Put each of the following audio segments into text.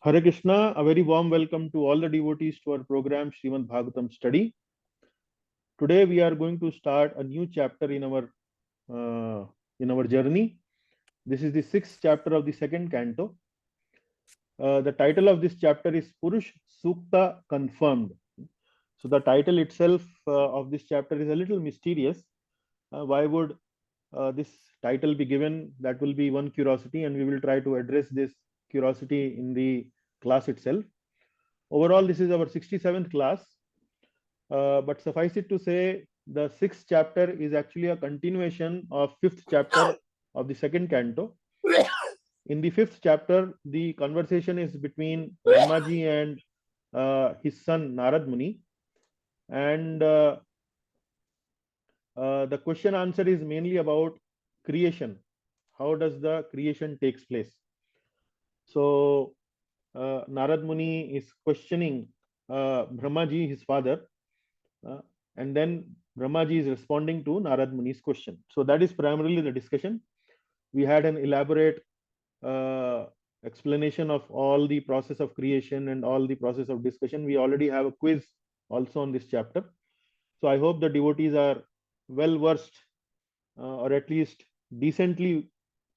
Hare Krishna, a very warm welcome to all the devotees to our program Srimad Bhagavatam study. Today we are going to start a new chapter in our journey. This is the sixth chapter of the second canto. The title of this chapter is Purush Sukta Confirmed. So the title itself of this chapter is a little mysterious. Why would this title be given? That will be one curiosity, and we will try to address this curiosity in the class itself. Overall, this is our 67th class, but suffice it to say, the sixth chapter is actually a continuation of fifth chapter of the second canto. In the fifth chapter, the conversation is between Brahmaji and his son Narad Muni, and the question answer is mainly about creation. How does the creation takes place? So Narad Muni is questioning Brahmaji, his father, and then Brahmaji is responding to Narad Muni's question. So that is primarily the discussion. We had an elaborate explanation of all the process of creation and all the process of discussion. We already have a quiz also on this chapter. So I hope the devotees are well versed or at least decently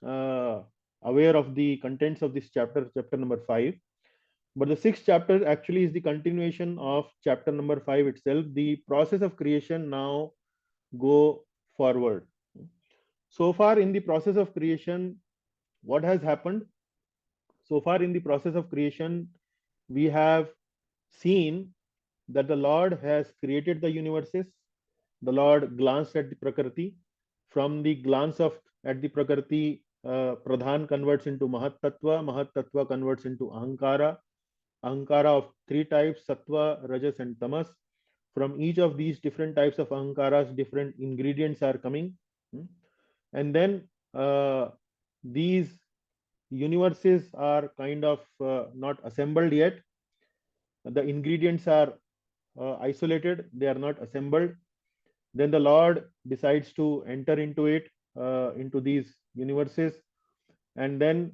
aware of the contents of this chapter, chapter number 5. But the sixth chapter actually is the continuation of chapter number 5 itself. The process of creation now go forward. So far in the process of creation, what has happened? So far in the process of creation, we have seen that the Lord has created the universes. The Lord glanced at the Prakriti. From the glance of at the Prakriti, Pradhan converts into Mahat Tattva. Mahat Tattva converts into Ahankara. Ahankara of three types, Sattva, Rajas, and Tamas. From each of these different types of Ahankaras, different ingredients are coming. And then these universes are kind of not assembled yet. The ingredients are isolated, they are not assembled. Then the Lord decides to enter into it, into these universes, and then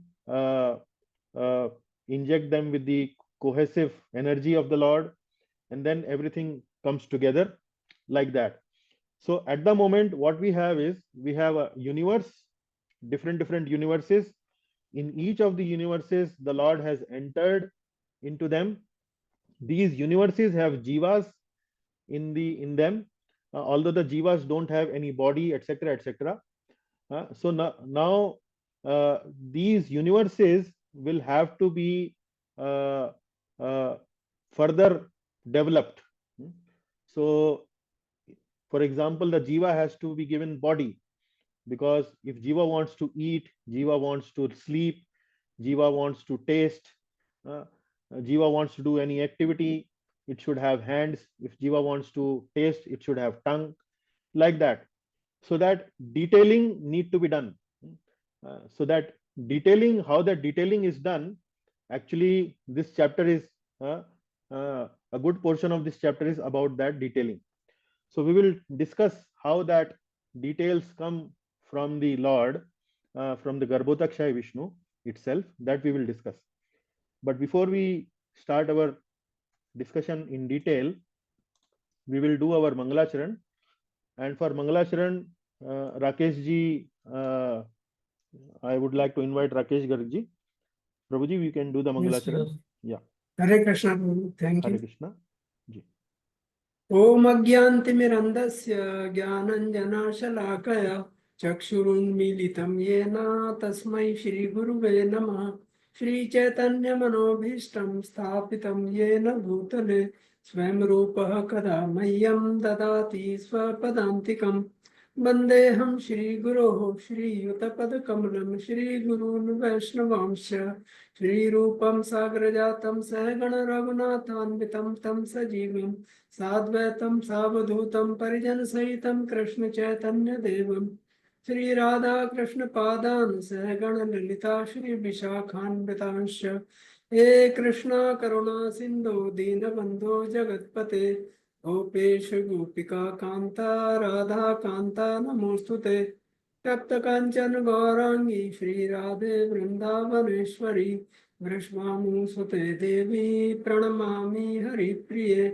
inject them with the cohesive energy of the Lord, and then everything comes together like that. So at the moment, what we have is we have a universe, different universes. In each of the universes, the Lord has entered into them. These universes have jivas in them, although the jivas don't have any body, etc., etc. So now these universes will have to be further developed. So, for example, the jiva has to be given body, because if jiva wants to eat, jiva wants to sleep, jiva wants to taste, jiva wants to do any activity, it should have hands. If jiva wants to taste, it should have tongue, like that. So that detailing need to be done. So that detailing, how that detailing is done, actually this chapter is a good portion of this chapter is about that detailing. So we will discuss how that details come from the Lord, from the Garbhodakshay Vishnu itself, that we will discuss. But before we start our discussion in detail, we will do our Mangalacharan. And for Mangalacharan, Rakesh ji, I would like to invite Rakesh Garg ji. Prabhuji, we can do the Mangalacharan. Yes, Hare Krishna, thank Hare you. Krishna. Ji. Om Agyantimirandasya Jnananjanashalakaya Chakshurunmilitam Yena Tasmai Shri Guruve Namah Shri Chaitanya Manobhishtam Sthapitam Yena Bhutale Swam Rupaha Kada Mahyam Dadati Swapadantikam Vandeham Shri Guroho Shri Yutapad Shri Gurun Vaishnavamsha Shri Rupam Sagrajatam Sahagana Raghunathanvitam Tam Sajivam साद्वैतम सावधूतम परिजन सहितम कृष्ण चैतन्य देवम श्री राधा कृष्ण पादान सहगण ललिता श्री विशाखान्वितांश हे कृष्णा करुणा सिंधु दीनबंधो जगत्पते गोपेश गोपिका कांता राधा कांता नमोस्तुते तप्त कांचन गौरांगी श्री राधे वृंदावनेश्वरी ग्रीष्मामुसुते देवी प्रणमामि हरिप्रिये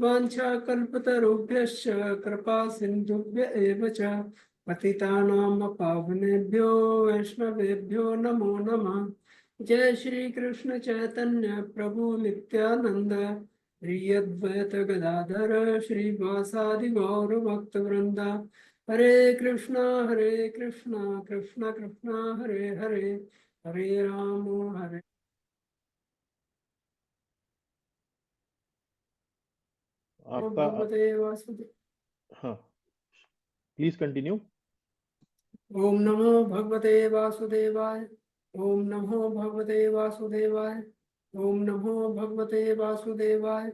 वाञ्छाकल्पतरुभ्यश्च कृपा सिन्धुभ्य एव च पतितानां पावनेभ्यो वैष्णवेभ्यो नमो नमः। जय श्री कृष्ण चैतन्य प्रभु नित्यानंद श्री अद्वैत गदाधर श्रीवासादि गौर भक्त वृंदा हरे कृष्णा कृष्ण कृष्ण हरे हरे हरे राम हरे आपका भगवते वासुदेव। हाँ, प्लीज कंटिन्यू। ओम नमो भगवते वासुदेवाय। ओम नमो भगवते वासुदेवाय। ओम नमो भगवते वासुदेवाय।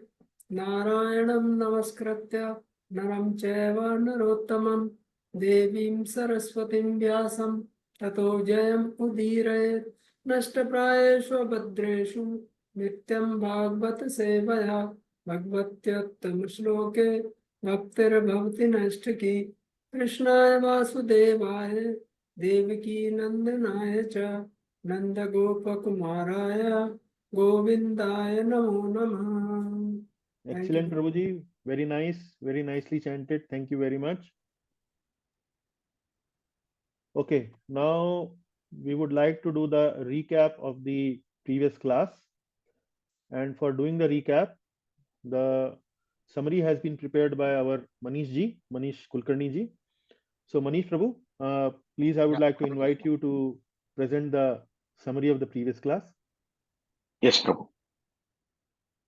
नारायणं नमस्कृत्य नरं चैव नरोत्तमं देवीं सरस्वतीं व्यासं ततो जयम् उदीरयेत् नष्टप्रायेषु भद्रेषु नित्यं भागवत सेवया भगवत्युत्तम श्लोके भक्तिर्भवति नष्टकी कृष्णाय वासुदेवाय देवकी नंदनाय च नंदगोपकुमाराय गोविंदाय नमो नमः। Thank you. Excellent, Prabhuji. Very nice, very nicely chanted. Thank you very much. Okay, now we would like to do the recap of the previous class. And for doing the recap, the summary has been prepared by our Manish ji, Manish Kulkarni ji. So Manish Prabhu, please, I would Yeah, like to invite you to present the summary of the previous class. yes, Prabhu.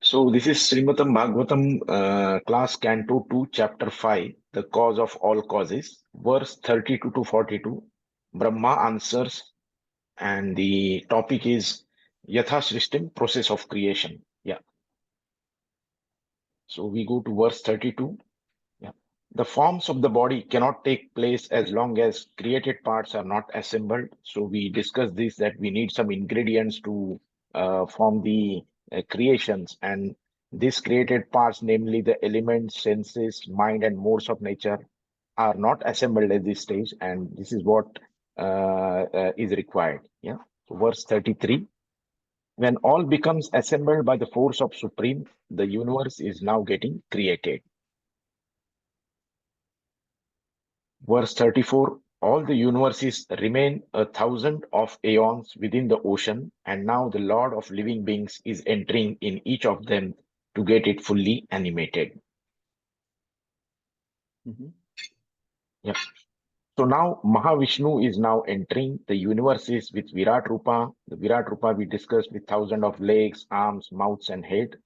So this is Srimad Bhagavatam, class Canto 2, Chapter 5, The Cause of All Causes, verse 32 to 42. Brahma answers, and the topic is Yatha Srishtim, process of creation. Yeah. So we go to verse 32. Yeah. The forms of the body cannot take place as long as created parts are not assembled. So we discussed this, that we need some ingredients to form the creations, and these created parts, namely the elements, senses, mind, and modes of nature, are not assembled at this stage, and this is what is required. Yeah. So verse 33. When all becomes assembled by the force of Supreme, the universe is now getting created. Verse 34, all the universes remain 1,000 of aeons within the ocean, and now the Lord of living beings is entering in each of them to get it fully animated. Mhm. Yeah. So now Mahavishnu is now entering the universes with Virat Rupa. The Virat Rupa we discussed with 1,000 of legs, arms, mouths, and head.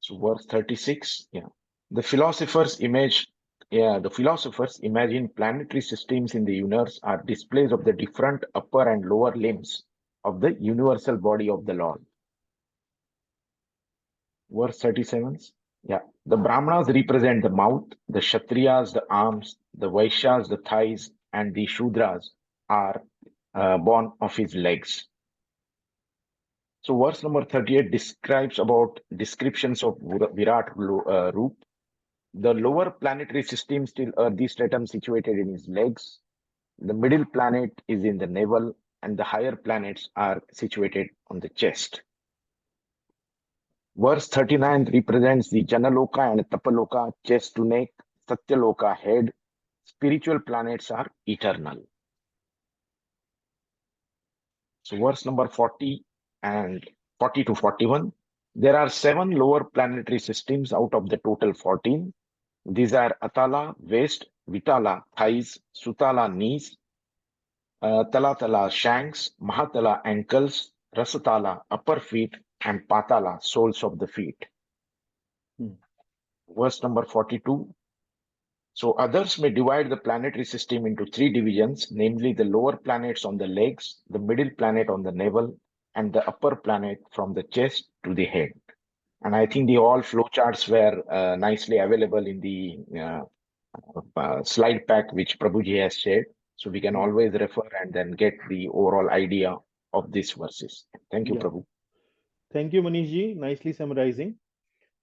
So verse 36, yeah. The philosophers image, the philosophers imagine planetary systems in the universe are displays of the different upper and lower limbs of the universal body of the Lord. Verse 37, yeah. The Brahmanas represent the mouth, the Kshatriyas the arms, the Vaishyas the thighs, and the Shudras are born of his legs. So verse number 38 describes about descriptions of Virat Roop. The lower planetary system still the stratum situated in his legs. The middle planet is in the navel, and the higher planets are situated on the chest. Verse 39 represents the Janaloka and Tapaloka, chest to neck, Satyaloka head. Spiritual planets are eternal. So verse number 40 and 40 to 41. There are 7 lower planetary systems out of the total 14. These are Atala, waist, Vitala, thighs, Sutala, knees, Talatala, shanks, Mahatala, ankles, Rasatala, upper feet, and Patala, soles of the feet. Verse number 42. So others may divide the planetary system into 3 divisions, namely the lower planets on the legs, the middle planet on the navel, and the upper planet from the chest to the head. And I think the all flowcharts were nicely available in the slide pack which Prabhuji has shared. So we can always refer and then get the overall idea of these verses. Thank you, Yeah. Prabhu. Thank you, Manish ji. Nicely summarizing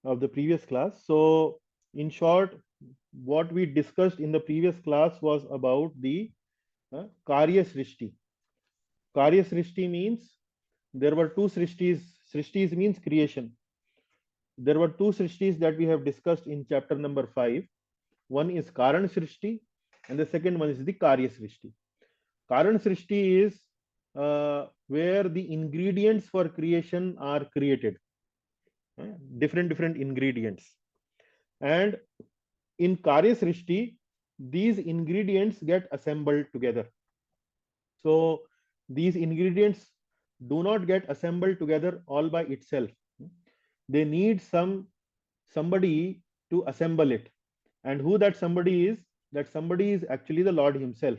of the previous class. So, in short, what we discussed in the previous class was about the Karya Srishti. Karya Srishti means there were two Srishtis. Srishtis means creation. There were two Srishtis that we have discussed in chapter number 5. One is Karan Srishti, and the second one is the Karya Srishti. Karan Srishti is where the ingredients for creation are created, different ingredients. And in Karya Srishti, these ingredients get assembled together. So these ingredients do not get assembled together all by itself. They need somebody to assemble it. And who that somebody is? That somebody is actually the Lord himself.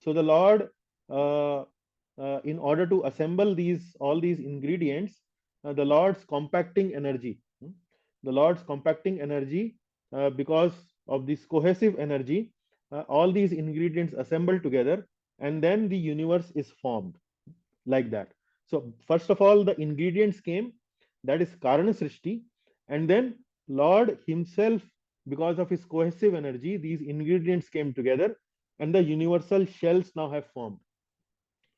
So the Lord, in order to assemble all these ingredients, the Lord's compacting energy, the Lord's compacting energy, because of this cohesive energy, all these ingredients assemble together, and then the universe is formed like that. So first of all, the ingredients came, that is Karana Srishti, and then Lord himself, because of his cohesive energy, these ingredients came together, and the universal shells now have formed.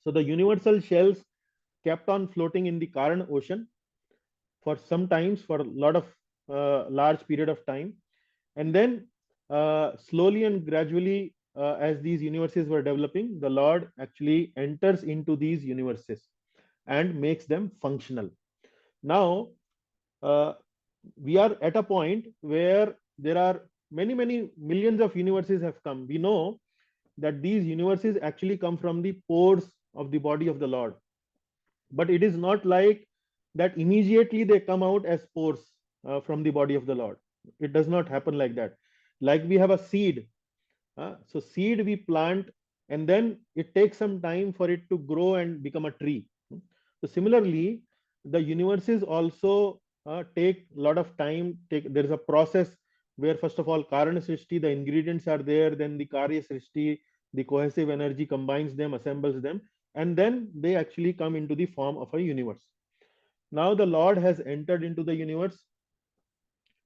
So the universal shells kept on floating in the Karan ocean for some times, for a lot of large period of time, and then slowly and gradually, as these universes were developing, the Lord actually enters into these universes and makes them functional. Now we are at a point where there are many millions of universes have come. We know that these universes actually come from the pores of the body of the Lord, but it is not like that immediately they come out as pores from the body of the Lord. It does not happen like that. Like we have a seed, so seed we plant, and then it takes some time for it to grow and become a tree. So similarly, the universes also take a lot of time. There is a process where first of all Karana Srishti, the ingredients are there, then the Karya Srishti, the cohesive energy combines them, assembles them, and then they actually come into the form of a universe. Now the Lord has entered into the universe,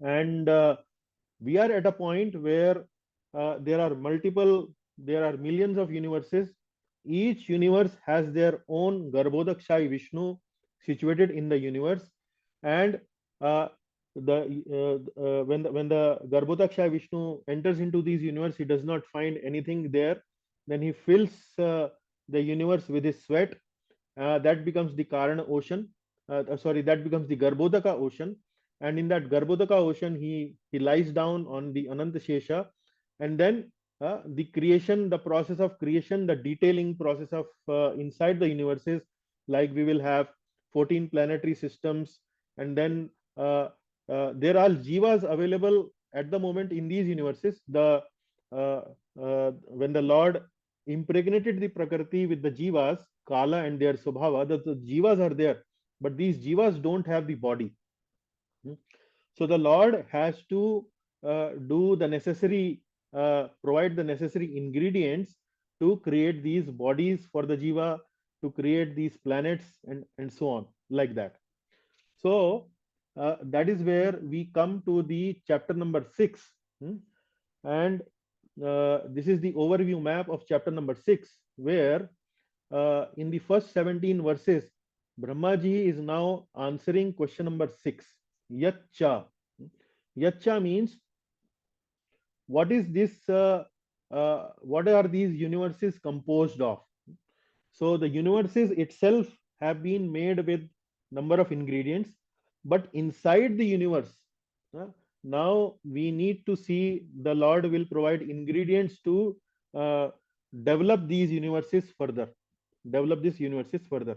and we are at a point where there are millions of universes. Each universe has their own Garbhodakshai Vishnu situated in the universe, and uh, when the Garbhodakshai Vishnu enters into these universe, he does not find anything there. Then he fills the universe with his sweat. That becomes the Karana ocean. Sorry, that becomes the Garbhodaka ocean, and in that Garbhodaka ocean, he lies down on the Ananta Shesha, and then the process of creation, the detailing process of inside the universes, like we will have 14 planetary systems, and then there are jivas available at the moment in these universes. When the Lord impregnated the Prakriti with the jivas, Kala and their Subhava, the jivas are there, but these jivas don't have the body. So the Lord has to provide the necessary ingredients to create these bodies for the jiva, to create these planets, and so on, like that. So that is where we come to the chapter number 6. And this is the overview map of chapter number 6, where in the first 17 verses, Brahmaji is now answering question number 6. Yacha. Yacha means what is this? What are these universes composed of? So the universes itself have been made with number of ingredients, but inside the universe, uh, now we need to see the Lord will provide ingredients to uh, develop these universes further. Develop these universes further.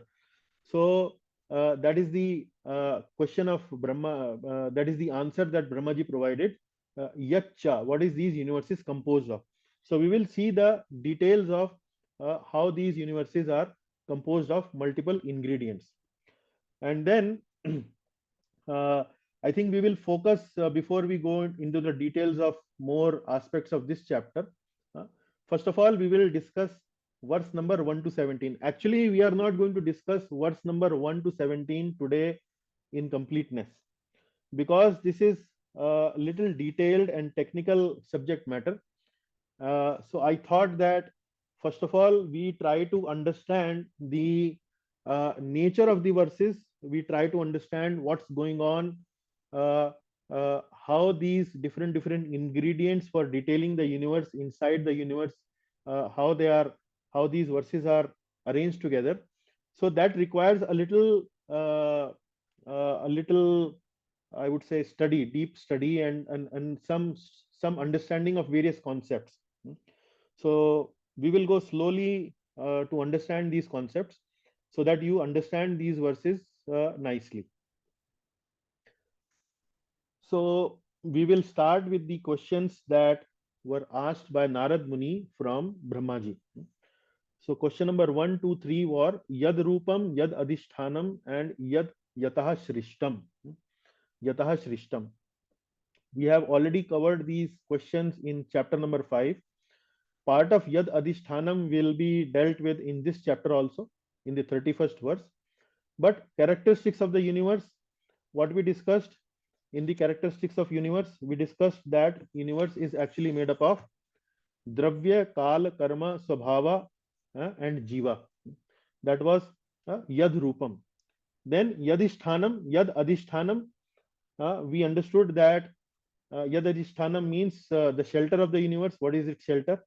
So that is the question of Brahma. That is the answer that Brahmaji provided. Yacha, what is these universes composed of? So we will see the details of how these universes are composed of multiple ingredients, and then uh, I think we will focus before we go into the details of more aspects of this chapter. Uh, First of all, we will discuss verse number 1 to 17. Actually, we are not going to discuss verse number 1 to 17 today in completeness, because this is a little detailed and technical subject matter. So I thought that first of all, we try to understand the nature of the verses. We try to understand what's going on, uh, how these different ingredients for detailing the universe inside the universe, how they are, how these verses are arranged together. So that requires a little, I would say, study, deep study, and some understanding of various concepts. So we will go slowly to understand these concepts so that you understand these verses nicely. So we will start with the questions that were asked by Narad Muni from Brahmaji. So question number 1, 2, 3 were Yad Rupam, Yad Adhishthanam, and Yad Yataha Shrishtam. Yataha Shrishtam. We have already covered these questions in chapter number 5. Part of Yad Adhishthanam will be dealt with in this chapter also, in the 31st verse. But characteristics of the universe, what we discussed in the characteristics of universe, we discussed that universe is actually made up of Dravya, Kal, Karma, Swabhava, and Jiva. That was Yad Rupam. Then Yadhishthanam, Yad Adhishthanam, we understood that Yad Adhishthanam means the shelter of the universe. What is its shelter?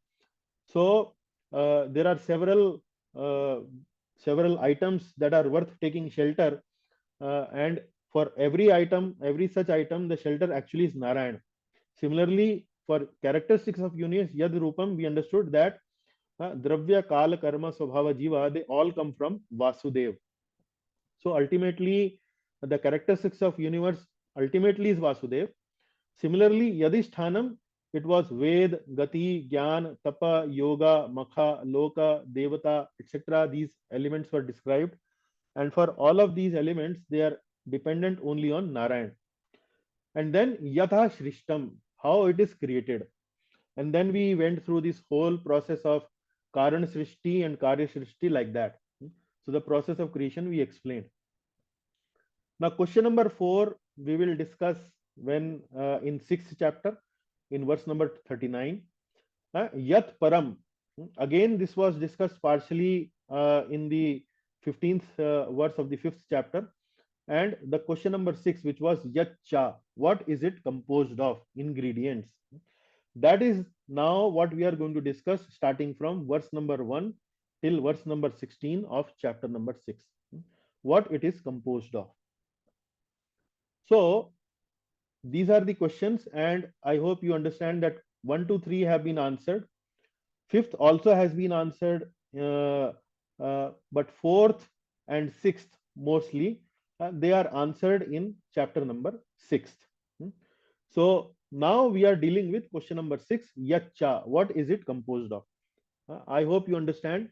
So there are uh, several items that are worth taking shelter, and for every item, every such item, the shelter actually is Narayan. Similarly, for characteristics of universe, Yad Rupam, we understood that Dravya, Kala, Karma, Swabhava, Jiva, they all come from Vasudev. So ultimately, the characteristics of universe ultimately is Vasudev. Similarly, Yadhishthanam, it was Ved, Gati, Gyan, Tapa, Yoga, Makha, Loka, Devata, etc. These elements were described. And for all of these elements, they are dependent only on Narayan. And then Yatha Shrishtam, how it is created. And then we went through this whole process of Karan Srishti and Karya Srishti like that. So the process of creation we explained. Now question number 4 we will discuss when in 6th chapter in verse number 39. Yat Param. Again, this was discussed partially in the 15th verse of the 5th chapter. And the question number 6, which was Yat Cha, what is it composed of? Ingredients. That is now what we are going to discuss starting from verse number 1 till verse number 16 of chapter number 6. What it is composed of. So these are the questions, and I hope you understand that 1, 2, 3 have been answered. Fifth also has been answered, but fourth and sixth mostly they are answered in chapter number 6. So now we are dealing with question number 6, Yacha. What is it composed of? I hope you understand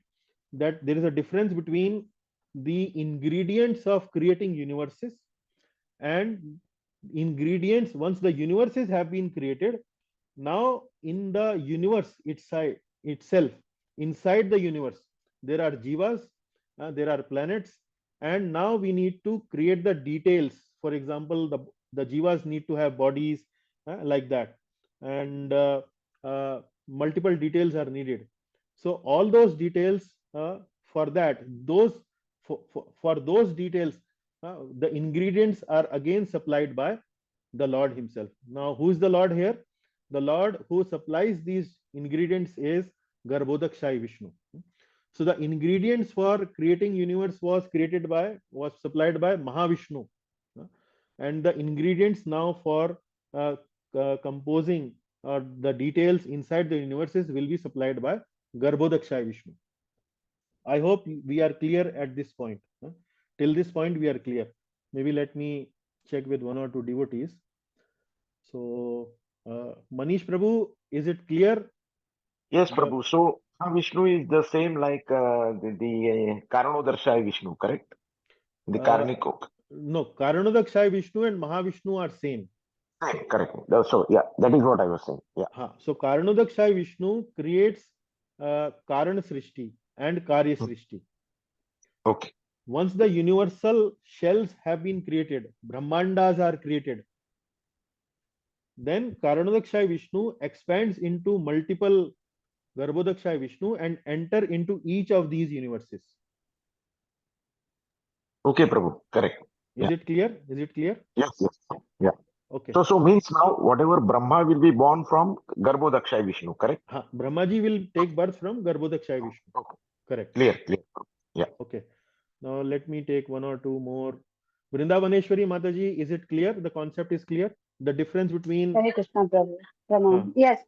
that there is a difference between the ingredients of creating universes and ingredients once the universes have been created. Now in the universe itself, inside the universe, there are jivas, there are planets, and now we need to create the details. For example, the jivas need to have bodies like that, and multiple details are needed. So all those details, for that, for those details, the ingredients are again supplied by the Lord himself. Now who is the Lord here? The Lord who supplies these ingredients is Garbhodakshai Vishnu. So the ingredients for creating universe was supplied by Mahavishnu, and the ingredients now for composing the details inside the universes will be supplied by Garbhodakshai Vishnu. I hope we are clear at this point. Till this point we are clear. Maybe let me check with one or two devotees. So Manish Prabhu, is it clear? Yes, Prabhu. So Vishnu is the same like the Karanodarshai Vishnu, correct? The Karniko. No, Karanodakshai Vishnu and Mahavishnu are same. Correct. So yeah, that is what I was saying. Yeah. So Karanodakshai Vishnu creates Karan Srishti and Karya Srishti. Okay. Once the universal shells have been created, Brahmandas are created, then Karanodakshai Vishnu expands into multiple Garbhodakshai Vishnu and enter into each of these universes. Okay, Prabhu. Correct. Is Yeah. it clear? Is it clear? Yes. Yes. Yeah. Okay. So means now whatever Brahma will be born from Garbhodakshaya Vishnu. Correct. Brahmaji will take birth from Garbhodakshaya Vishnu. Okay. Correct. Clear. Clear. Yeah. Okay. Now let me take one or two more. Vrindavaneshwari Mataji, is it clear? The concept is clear. The difference between Hare Krishna, Prabhu. Pranam. Yes,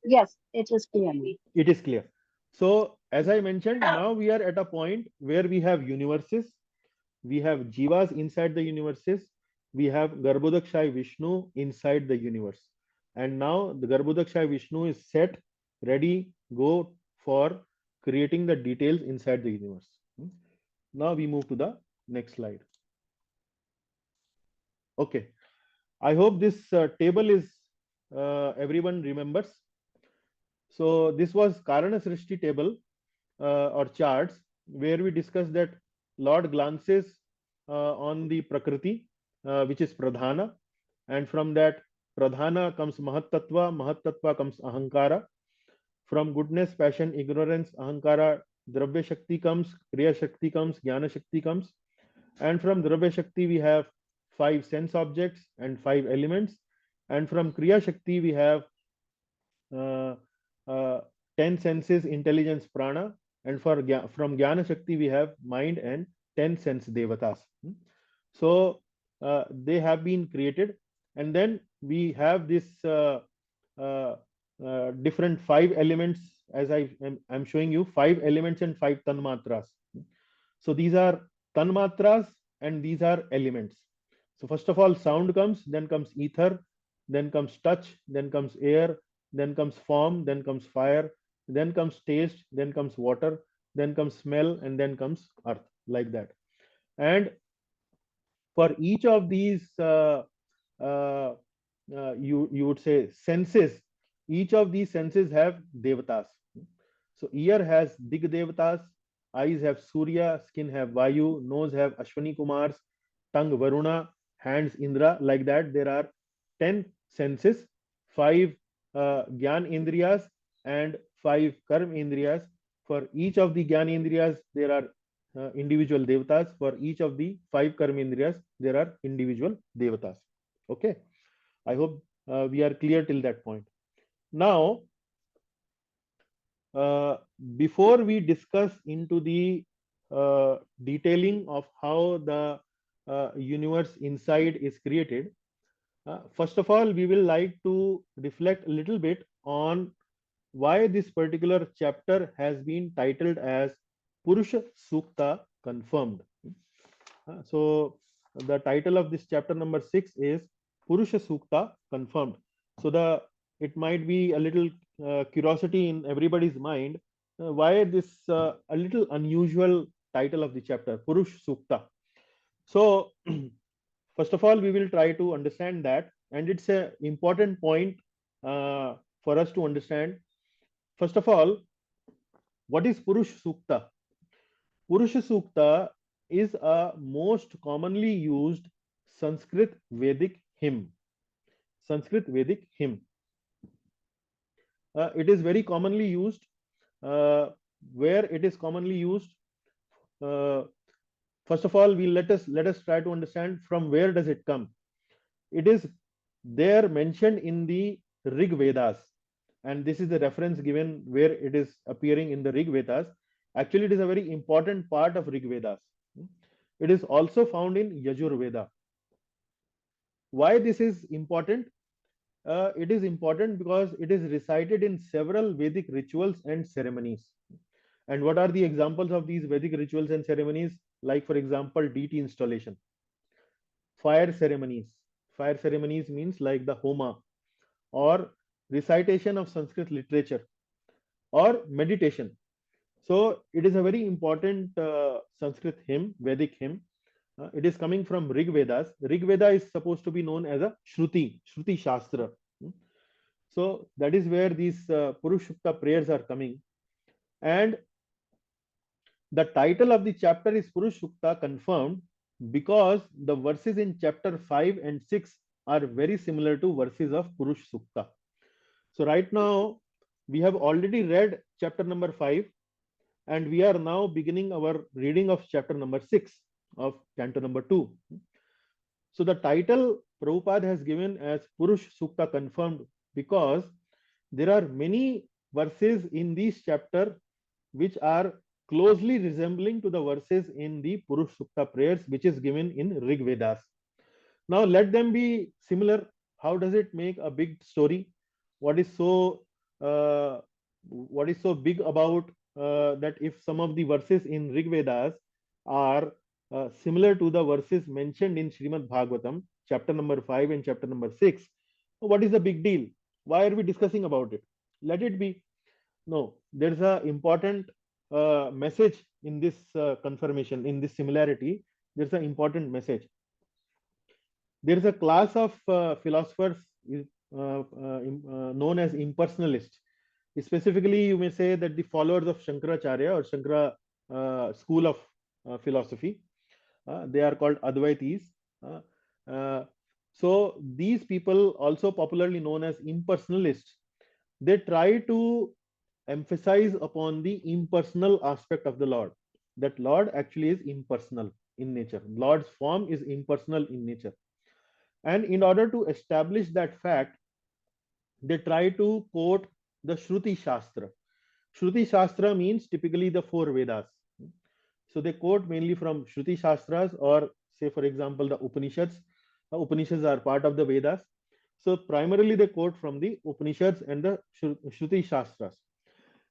it is clear. it is clear. So as I mentioned, now we are at a point where we have universes, we have jivas inside the universes, we have Garbhodakshaya Vishnu inside the universe, and now the Garbhodakshaya Vishnu is set, ready, go for creating the details inside the universe. Now we move to the next slide. Okay, I hope this table is everyone remembers. So this was Karana Srishti table or charts where we discussed that Lord glances on the Prakriti, which is Pradhana, and from that Pradhana comes Mahattattva, Mahattattva comes Ahankara. From goodness, passion, ignorance, Ahankara, Dravya Shakti comes, Kriya Shakti comes, Jnana Shakti comes, and from Dravya Shakti we have 5 sense objects and 5 elements, and from Kriya Shakti we have uh, uh, 10 senses, intelligence, prana, and from Jnana Shakti we have mind and 10 sense devatas. So they have been created, and then we have this uh, different 5 elements, as I'm showing you 5 elements and 5 tanmatras. So these are tanmatras and these are elements. So first of all, sound comes, then comes ether, then comes touch, then comes air, then comes form, then comes fire, then comes taste, then comes water, then comes smell, and then comes earth, like that. And for each of these uh, you would say senses, each of these senses have devatas. So ear has dig devatas, eyes have surya, skin have vayu, nose have ashwani kumars, tongue varuna, hands indra, like that. There are 10 senses, 5 gyan indriyas and 5 karm indriyas. For each of the gyan indriyas there are individual devatas. For each of the 5 karma indriyas there are individual devatas. Okay, I hope we are clear till that point. Now uh, before we discuss into the detailing of how the universe inside is created, first of all we will like to reflect a little bit on why this particular chapter has been titled as Purusha Sukta Confirmed. So the title of this chapter number 6 is Purusha Sukta Confirmed. So it might be a little curiosity in everybody's mind, why this a little unusual title of the chapter, Purush Sukta. So first of all we will try to understand that, and it's a important point for us to understand. First of all, what is Purush Sukta? Purusha Sukta is a most commonly used Sanskrit Vedic hymn. Sanskrit Vedic hymn. It is very commonly used. Where it is commonly used, uh, first of all, let us try to understand from where does it come. It is there mentioned in the Rig Vedas, and this is the reference given where it is appearing in the Rig Vedas. Actually, it is a very important part of Rig Vedas. It is also found in Yajur Veda. Why this is important? It is important because it is recited in several Vedic rituals and ceremonies. And what are the examples of these Vedic rituals and ceremonies? Like, for example, deity installation, fire ceremonies. Fire ceremonies means like the Homa, or recitation of Sanskrit literature, or meditation. So it is a very important Sanskrit hymn, Vedic hymn. It is coming from Rig Vedas. Rig Veda is supposed to be known as a Shruti Shastra. So that is where these Purushukta prayers are coming. And the title of the chapter is Purushukta Confirmed because the verses in chapter 5 and 6 are very similar to verses of Purush Sukta. So right now we have already read chapter number 5, and we are now beginning our reading of chapter number 6 of canto number 2. So the title Prabhupada has given as Purush Sukta confirmed because there are many verses in this chapter which are closely resembling to the verses in the Purush Sukta prayers, which is given in Rig Vedas. Now let them be similar. How does it make a big story? What is so big about that if some of the verses in Rig Vedas are similar to the verses mentioned in Srimad Bhagavatam, chapter number 5 and chapter number 6? What is the big deal? Why are we discussing about it? Let it be. No, there's a important message in this confirmation, in this similarity. There's an important message. There is a class of philosophers known as impersonalists. Specifically, you may say that the followers of Shankaracharya or Shankara school of philosophy, they are called Advaitis. Uh, uh, so these people, also popularly known as impersonalists, they try to emphasize upon the impersonal aspect of the Lord. That Lord actually is impersonal in nature. Lord's form is impersonal in nature. And in order to establish that fact, they try to quote the Shruti Shastra. Shruti Shastra means typically the 4 Vedas. So they quote mainly from Shruti Shastras, or say, for example, the Upanishads. Upanishads are part of the Vedas. So primarily they quote from the Upanishads and the Shruti Shastras.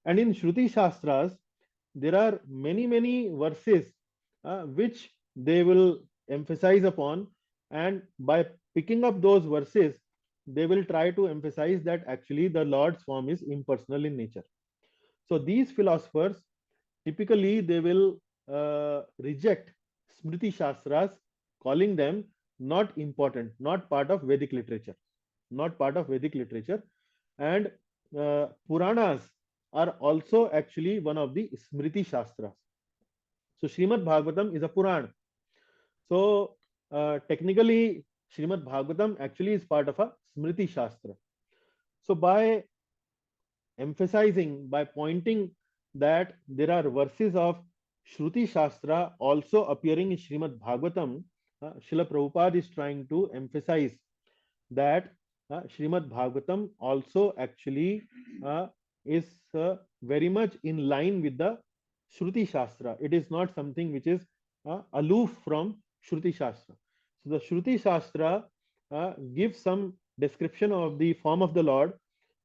And in Shruti Shastras, there are many verses which they will emphasize upon, and by picking up those verses, they will try to emphasize that actually the Lord's form is impersonal in nature. So these philosophers, typically they will reject Smriti Shastras, calling them not important, not part of Vedic literature, not part of Vedic literature. And Puranas are also actually one of the Smriti Shastras. So Srimad Bhagavatam is a Puran. So technically, Srimad Bhagavatam actually is part of a Smriti Shastra. So by emphasizing, by pointing that there are verses of Shruti Shastra also appearing in Srimad Bhagavatam, Srila Prabhupada is trying to emphasize that Srimad Bhagavatam also actually is very much in line with the Shruti Shastra. It is not something which is aloof from Shruti Shastra. So the Shruti Shastra gives some description of the form of the Lord,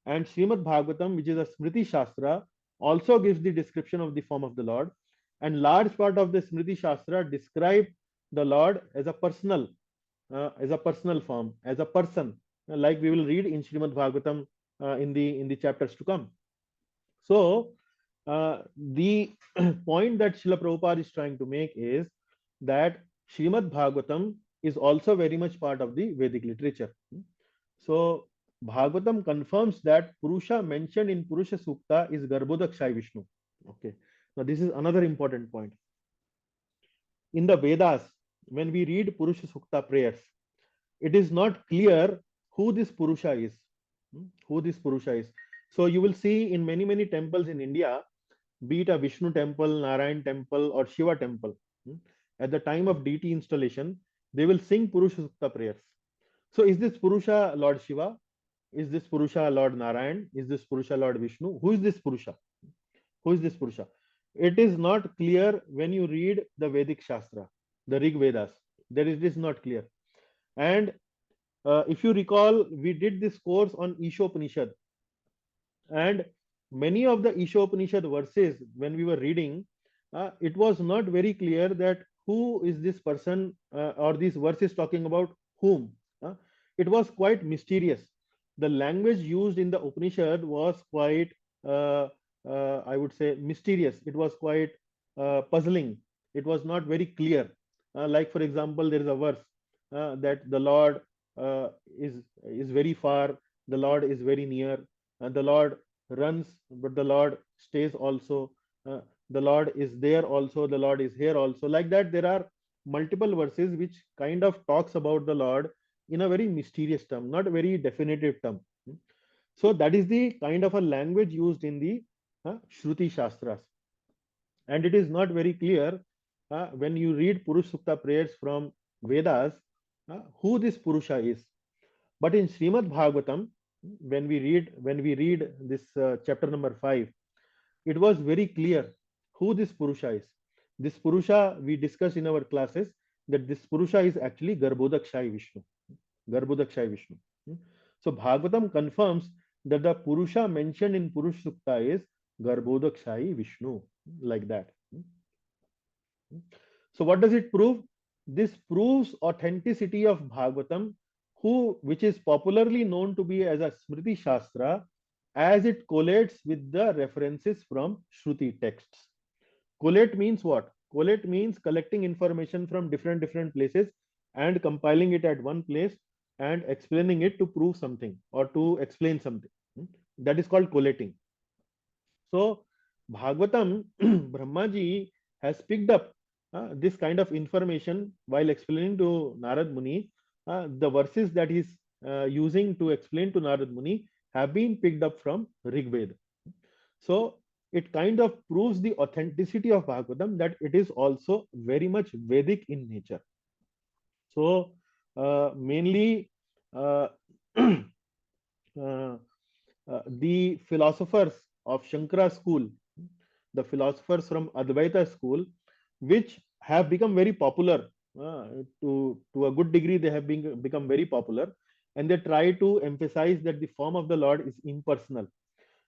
and Srimad Bhagavatam, which is a Smriti Shastra, also gives the description of the form of the Lord. And large part of the Smriti Shastra describe the Lord as a personal form, as a person, like we will read in Srimad Bhagavatam in the chapters to come. So the point that Srila Prabhupada is trying to make is that Srimad Bhagavatam is also very much part of the Vedic literature. So Bhagavatam confirms that Purusha mentioned in Purusha Sukta is Garbhodakshai Vishnu. Okay. Now this is another important point. In the Vedas, when we read Purusha Sukta prayers, it is not clear who this Purusha is. Who this Purusha is. So you will see in many temples in India, be it a Vishnu temple, Narayan temple, or Shiva temple, at the time of deity installation, they will sing Purusha Sukta prayers. So is this Purusha Lord Shiva? Is this Purusha Lord Narayan? Is this Purusha Lord Vishnu? Who is this Purusha? Who is this Purusha? It is not clear when you read the Vedic Shastra, the Rig Vedas. There it is not clear. And if you recall, we did this course on Ishopanishad, and many of the Ishopanishad verses, when we were reading, it was not very clear that who is this person, or these verses talking about whom. It was quite mysterious. The language used in the Upanishad was quite, I would say, mysterious. It was quite puzzling. It was not very clear. Like, for example, there is a verse that the Lord is very far, the Lord is very near, and the Lord runs, but the Lord stays also. The Lord is there also, the Lord is here also. Like that, there are multiple verses which kind of talks about the Lord in a very mysterious term, not a very definitive term. So that is the kind of a language used in the Shruti Shastras. And it is not very clear when you read Purush Sukta prayers from Vedas, who this Purusha is. But in Srimad Bhagavatam, when we read this chapter number 5, it was very clear who this Purusha is. This Purusha we discussed in our classes, that this Purusha is actually Garbhodakshai Vishnu. Garbhodakshai Vishnu. So Bhagavatam confirms that the Purusha mentioned in Purush Sukta is Garbhodakshai Vishnu, like that. So what does it prove? This proves authenticity of Bhagavatam, which is popularly known to be as a Smriti Shastra, as it collates with the references from Shruti texts. Collate means what? Collate means collecting information from different places and compiling it at one place and explaining it to prove something or to explain something. That is called collating. So Bhagavatam, Brahmaji has picked up this kind of information while explaining to Narad Muni. The verses that he's using to explain to Narad Muni have been picked up from Rig Veda. So it kind of proves the authenticity of Bhagavatam, that it is also very much Vedic in nature. So mainly uh, the philosophers of Shankara school, the philosophers from Advaita school, which have become very popular to a good degree, they have become very popular, and they try to emphasize that the form of the Lord is impersonal.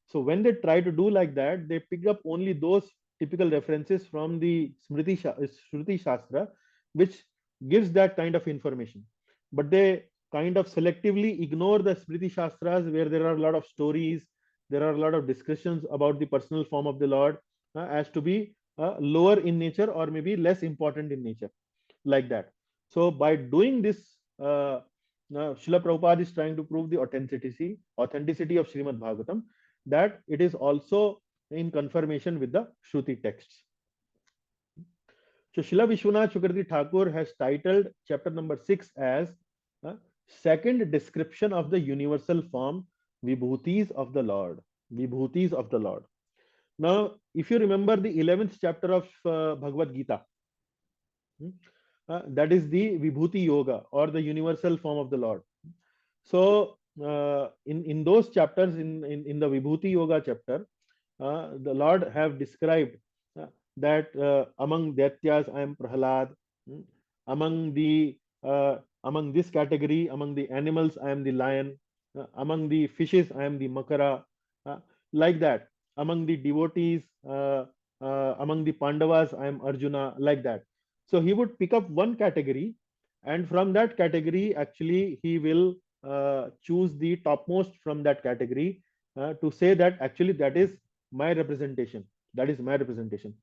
So when they try to do like that, they pick up only those typical references from the Shruti Shastra, which gives that kind of information. But they kind of selectively ignore the Smriti Shastras, where there are a lot of stories, there are a lot of discussions about the personal form of the Lord, as to be lower in nature or maybe less important in nature, like that. So by doing this, Srila Prabhupada is trying to prove the authenticity of Srimad Bhagavatam, that it is also in confirmation with the Shruti texts. So Srila Vishwanath Chakravarti Thakur has titled chapter number 6 as second description of the universal form, Vibhutis of the Lord. Vibhutis of the Lord. Now, if you remember the 11th chapter of Bhagavad Gita, that is the Vibhuti Yoga, or the universal form of the Lord. So in those chapters, in the Vibhuti Yoga chapter, the Lord have described that among Daityas I am Prahalad, among this category, among the animals I am the lion, among the fishes I am the Makara, like that. Among the devotees, among the Pandavas I am Arjuna, like that. So he would pick up one category, and from that category actually he will choose the topmost from that category to say that actually that is my representation. That is my representation.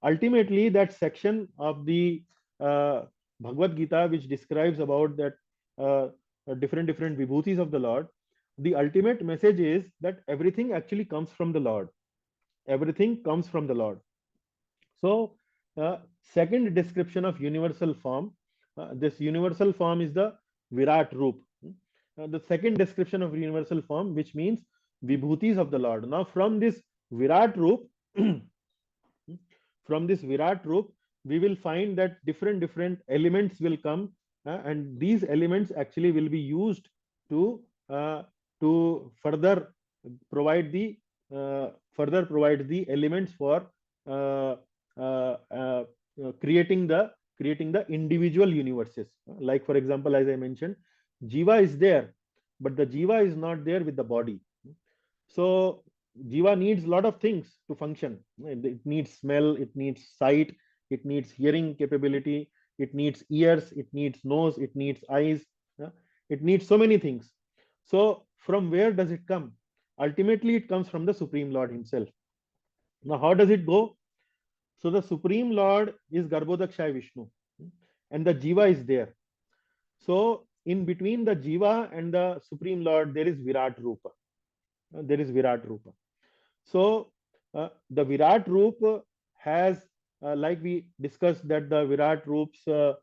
Ultimately, that section of the Bhagavad Gita, which describes about that different vibhutis of the Lord, the ultimate message is that everything actually comes from the Lord. Everything comes from the Lord. So, second description of universal form. This universal form is the Virat Roop. The second description of universal form, which means vibhutis of the Lord. Now, from this Virat Roop, we will find that different elements will come, and these elements actually will be used to further provide the elements for uh, uh, uh, creating the individual universes. Like for example, as I mentioned, Jiva is there, but the Jiva is not there with the body. So Jiva needs a lot of things to function. It needs smell, it needs sight, it needs hearing capability, it needs ears, it needs nose, it needs eyes, it needs so many things. So from where does it come? Ultimately, it comes from the Supreme Lord himself. Now, how does it go? So the Supreme Lord is Garbhodakshai Vishnu, and the Jiva is there. So in between the Jiva and the Supreme Lord, there is Virat Rupa. There is Virat Rupa. So the Virat Roop has, like we discussed, that the Virat Roop's head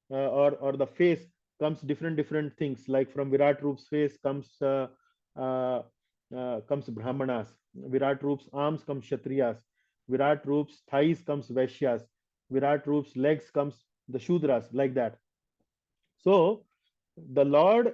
or the face comes different things. Like from Virat Roop's face comes Brahmanas. Virat Roop's arms comes Kshatriyas. Virat Roop's thighs comes Vaishyas, Virat Roop's legs comes the Shudras, like that. So the Lord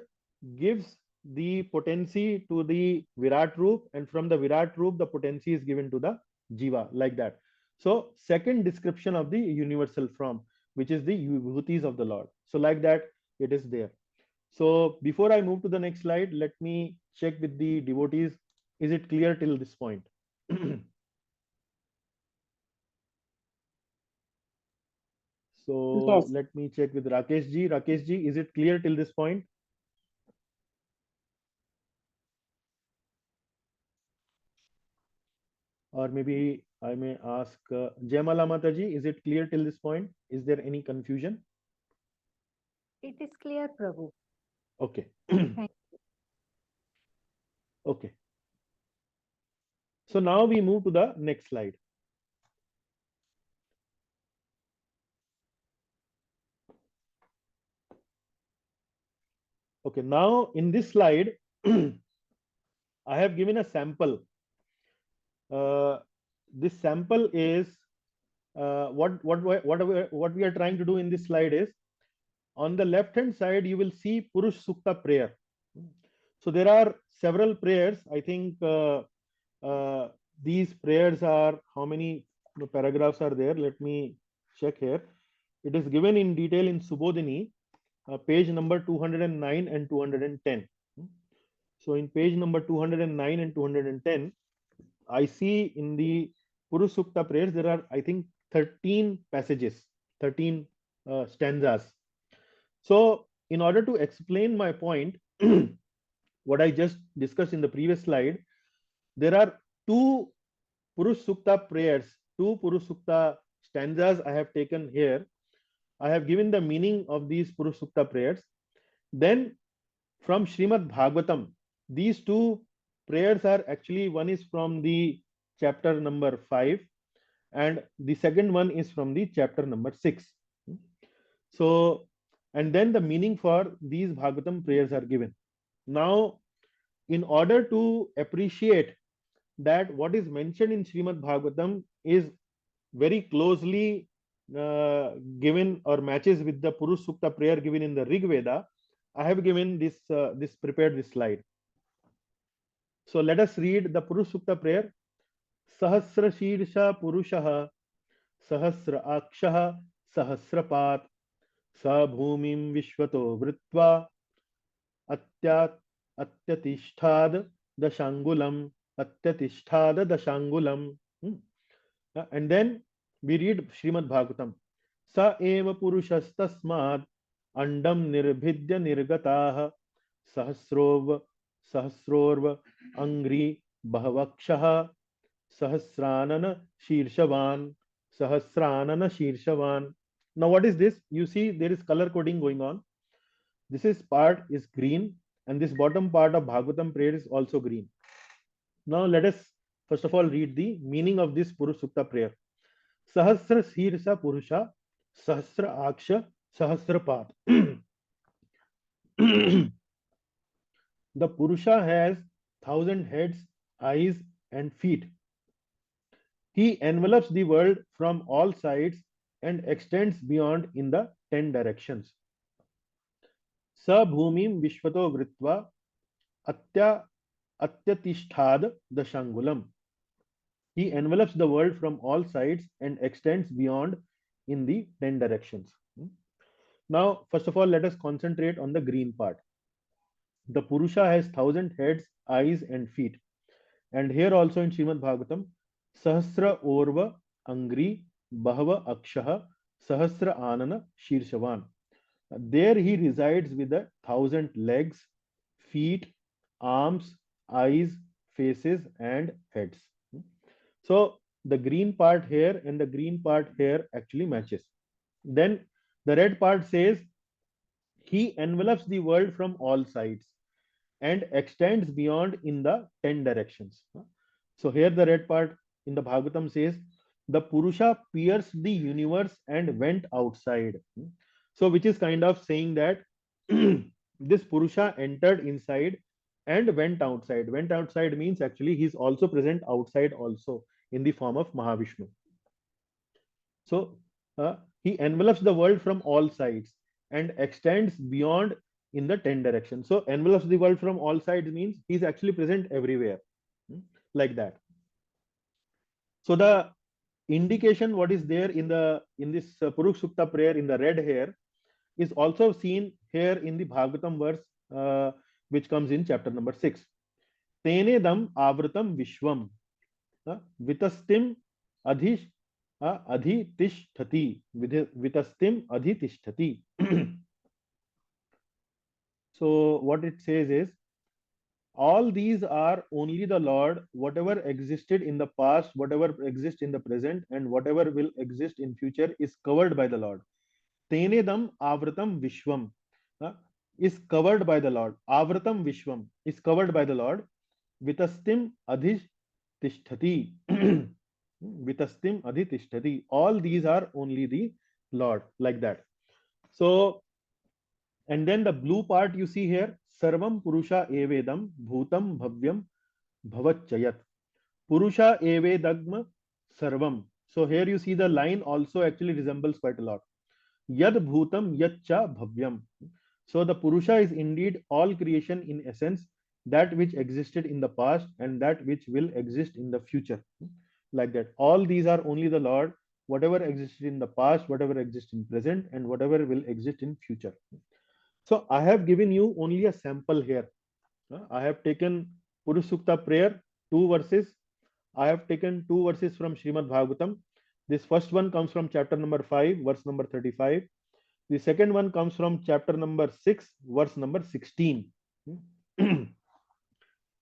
gives the potency to the Virat Roop, and from the Virat Roop, the potency is given to the Jiva, like that. So, second description of the universal form, which is the Vibhutis of the Lord. So, like that, it is there. So, before I move to the next slide, let me check with the devotees. Is it clear till this point? So, Yes. let me check with Rakesh ji. Rakesh ji, is it clear till this point? Or maybe I may ask Jaimala Mataji, is it clear till this point? Is there any confusion? It is clear, Prabhu. Okay. Thank Okay. So now we move to the next slide. Okay, now in this slide, I have given a sample. This sample is what we are trying to do in this slide is, on the left hand side you will see Purush Sukta prayer. So there are several prayers. I think these prayers are, how many paragraphs are there? Let me check here. It is given in detail in Subodhini, page number 209 and 210. So in page number 209 and 210, I see in the Purush Sukta prayers, there are, I think, 13 passages, 13 stanzas. So in order to explain my point, what I just discussed in the previous slide, there are two Purush Sukta prayers, two Purush Sukta stanzas I have taken here. I have given the meaning of these Purush Sukta prayers. Then from Srimad Bhagavatam, these two prayers are actually, one is from the chapter number 5 and the second one is from the chapter number 6. So, and then the meaning for these Bhagavatam prayers are given. Now, in order to appreciate that what is mentioned in Srimad Bhagavatam is very closely given or matches with the Purush Sukta prayer given in the Rig Veda, I have given this, prepared this slide. So let us read the Purush Sukta prayer. Sahasra Shirsha Purushaha Sahasra Akshaha Sahasrapat Sa Bhumim Vishwato Vritva Atyat Atyatishthad Dashangulam Atyatishthad Dashangulam. And then we read Srimad Bhagavatam. Sa eva purushastasmad andam nirbhidya nirgataha sahasrov sahasrorva angri bhavakshaha sahasranana shirshavan sahasranana shirshavan. Now what is this? You see there is color coding going on. This is part is green and this bottom part of Bhagavatam prayer is also green. Now let us first of all read the meaning of this Purush Sukta prayer. Sahasra Sirsa Purusha Sahasra Aksha Sahasrapat. The Purusha has 1,000 heads, eyes, and feet. He envelops the world from all sides and extends beyond in the 10 directions. Sa Bhumim Vishwato Vritva Atya Atyatishtad Dashangulam. He envelops the world from all sides and extends beyond in the 10 directions. Now, first of all, let us concentrate on the green part. The Purusha has 1,000 heads, eyes, and feet. And here also in Srimad Bhagavatam, Sahasra Orva Angri Bahava Akshaha Sahasra Anana Shirshavan. There he resides with 1,000 legs, feet, arms, eyes, faces, and heads. So the green part here and the green part here actually matches. Then the red part says he envelops the world from all sides and extends beyond in the 10 directions. So here the red part in the Bhagavatam says the Purusha pierced the universe and went outside. So which is kind of saying that this Purusha entered inside and went outside. Went outside means actually he's also present outside also. in the form of Mahavishnu. So he envelops the world from all sides and extends beyond in the 10 directions. So envelops the world from all sides means he's actually present everywhere, like that. So the indication what is there in this Purusha Sukta prayer in the red here is also seen here in the Bhagavatam verse which comes in chapter number 6. Tenedam avritam vishwam vitastim adhish adhitishtati vitastim adhitishtati. So what it says is, all these are only the Lord. Whatever existed in the past, whatever exists in the present, and whatever will exist in future is covered by the Lord. Tenedam avratam vishwam is covered by the Lord. Avratam vishwam is covered by the Lord. Vitastim adhitishtati. Vitastim adhitishtati. All these are only the Lord, like that. So, and then the blue part you see here, Sarvam Purusha Evedam Bhutam Bhavyam Bhavachayat. Purusha Evedagma Sarvam. So here you see the line also actually resembles quite a lot. Yad Bhutam Yadcha Bhavyam. So the Purusha is indeed all creation in essence, that which existed in the past and that which will exist in the future. Like that. All these are only the Lord. Whatever existed in the past, whatever exists in present, and whatever will exist in future. So I have given you only a sample here. I have taken Purusha Sukta prayer, 2 verses. I have taken 2 verses from Srimad Bhagavatam. This first one comes from chapter number 5, verse number 35. The second one comes from chapter number 6, verse number 16.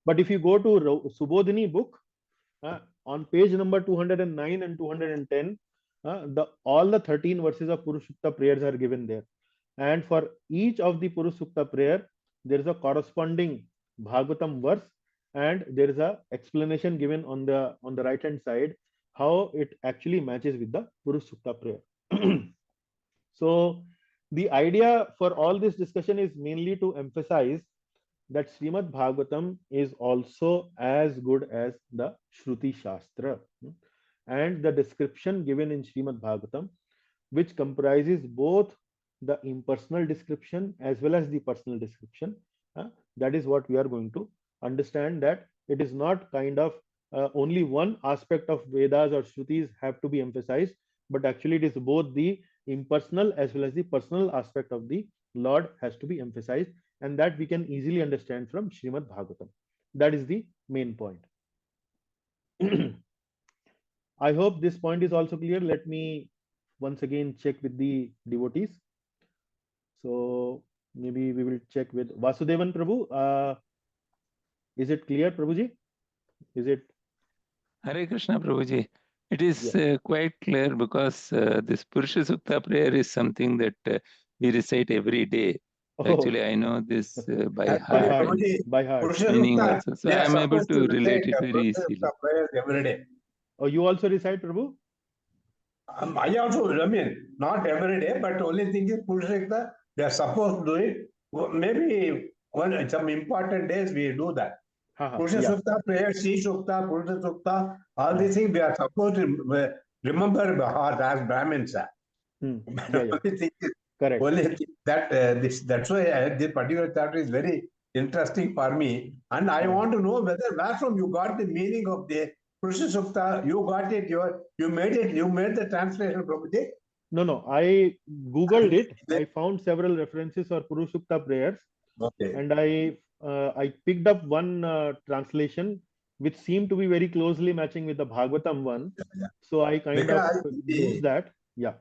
But if you go to Subodhini book, on page number 209 and 210, all the 13 verses of Purusha Sukta prayers are given there. And for each of the Purusha Sukta prayer, there is a corresponding Bhagavatam verse, and there is a explanation given on the right hand side how it actually matches with the Purusha Sukta prayer. So the idea for all this discussion is mainly to emphasize that Srimad Bhagavatam is also as good as the Shruti Shastra, and the description given in Srimad Bhagavatam, which comprises both the impersonal description as well as the personal description. That is what we are going to understand, that it is not kind of only one aspect of Vedas or Shrutis have to be emphasized, but actually it is both the impersonal as well as the personal aspect of the Lord has to be emphasized, and that we can easily understand from Srimad Bhagavatam. That is the main point. I hope this point is also clear. Let me once again check with the devotees. So maybe we will check with Vasudevan Prabhu. Is it clear, Prabhuji? Is it? Hare Krishna, Prabhuji. It is Yes. quite clear because this Purusha Sukta prayer is something that we recite every day. Oh, Actually, I know this by Actually, heart and Prabhuji, by heart. Purusha meaning Sukta, also. So we I are am able supposed to to relate recite it very Purusha easily. Sukta prayers every day. Oh, you also recite, Prabhu? I also, I mean, not every day, but only thing is Purusha Sukta, they are supposed to do it. Maybe some important days we do that. Purusha Yeah. Sukta prayer, Sri Sukta, Purusha Sukta, all Hmm. these things we are supposed to remember by heart as Brahmins. Yeah. Correct. Only thing that that's why this particular chapter is very interesting for me, and I want to know where from you got the meaning of the Purusha Sukta. You got it. You made it. You made the translation, Prabhuji. No. I googled it. I found several references for Purusha Sukta prayers, Okay. and I picked up one translation which seemed to be very closely matching with the Bhagavatam one. Yeah. So I kind of used that. Yeah.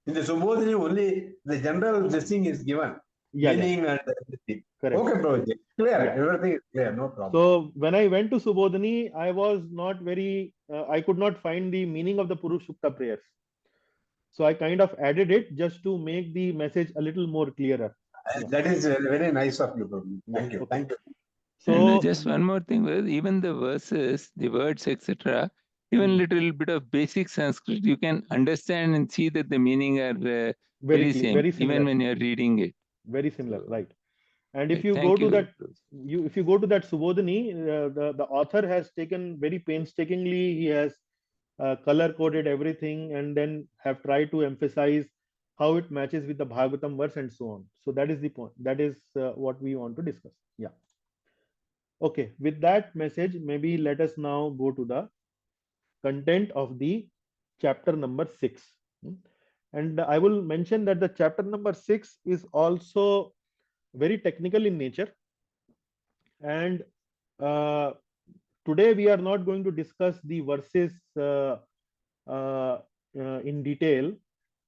In the Subodhini only the general this thing is given. Yeah. Meaning and everything. Correct. Okay, Prabhuji. Clear. Yeah. Everything is clear. No problem. So when I went to Subodhini, I was not very, I could not find the meaning of the Purusha Sukta prayers. So I kind of added it just to make the message a little more clearer. That is very nice of you, Prabhuji. Thank you. Okay. Thank you. And So just one more thing, even the verses, the words, etc., even little bit of basic Sanskrit, you can understand and see that the meaning are very same, very similar. even when you're reading it. Very similar, So, right? And if you go Thank to you. that, if you go to that Subodhini, the author has taken very painstakingly. He has color coded everything and then have tried to emphasize how it matches with the Bhagavatam verse and so on. So that is the point. That is what we want to discuss. Yeah. Okay. With that message, maybe let us now go to the content of the chapter number 6. And I will mention that the chapter number 6 is also very technical in nature. And today we are not going to discuss the verses in detail,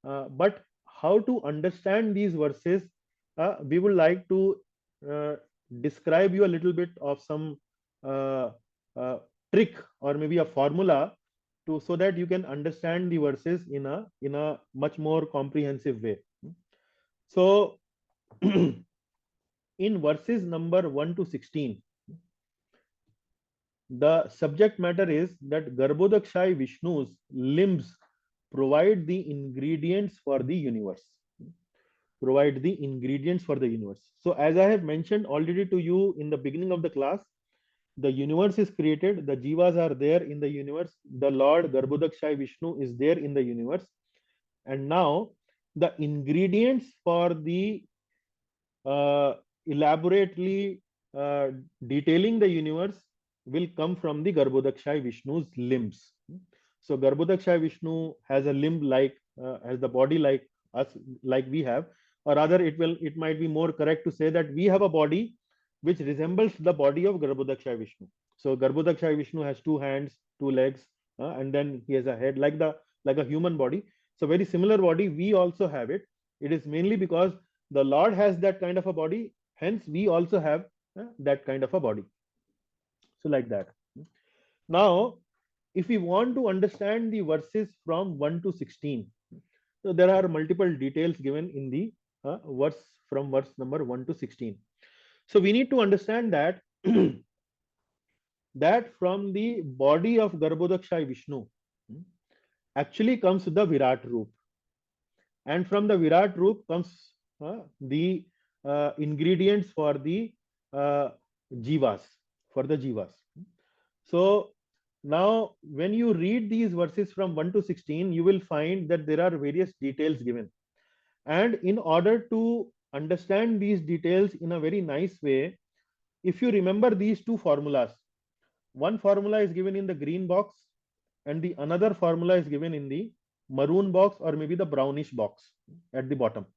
but how to understand these verses, we would like to describe you a little bit of some uh, uh, trick or maybe a formula to, so that you can understand the verses in a much more comprehensive way. So in verses number 1 to 16, the subject matter is that Garbhodakshai Vishnu's limbs provide the ingredients for the universe. Provide the ingredients for the universe. So as I have mentioned already to you in the beginning of the class, the universe is created, the jivas are there in the universe, the Lord Garbhodakshai Vishnu is there in the universe, and now the ingredients for the elaborately detailing the universe will come from the Garbhodakshai Vishnu's limbs. So Garbhodakshai Vishnu has a limb like has the body like us, like we have, or rather it might be more correct to say that we have a body which resembles the body of Garbhodakshai Vishnu. So Garbhodakshai Vishnu has 2 hands, 2 legs, and then he has a head like a human body. So very similar body we also have it. It is mainly because the Lord has that kind of a body, hence we also have that kind of a body. So like that. Now, if we want to understand the verses from 1 to 16, so there are multiple details given in the verse from verse number 1 to 16. So we need to understand that that from the body of Garbhodakshai Vishnu actually comes the Virat Roop, and from the Virat Roop comes the ingredients for the jivas, for the jivas. So now when you read these verses from 1 to 16, you will find that there are various details given, and in order to understand these details in a very nice way, if you remember these two formulas, one formula is given in the green box and the another formula is given in the maroon box or maybe the brownish box at the bottom.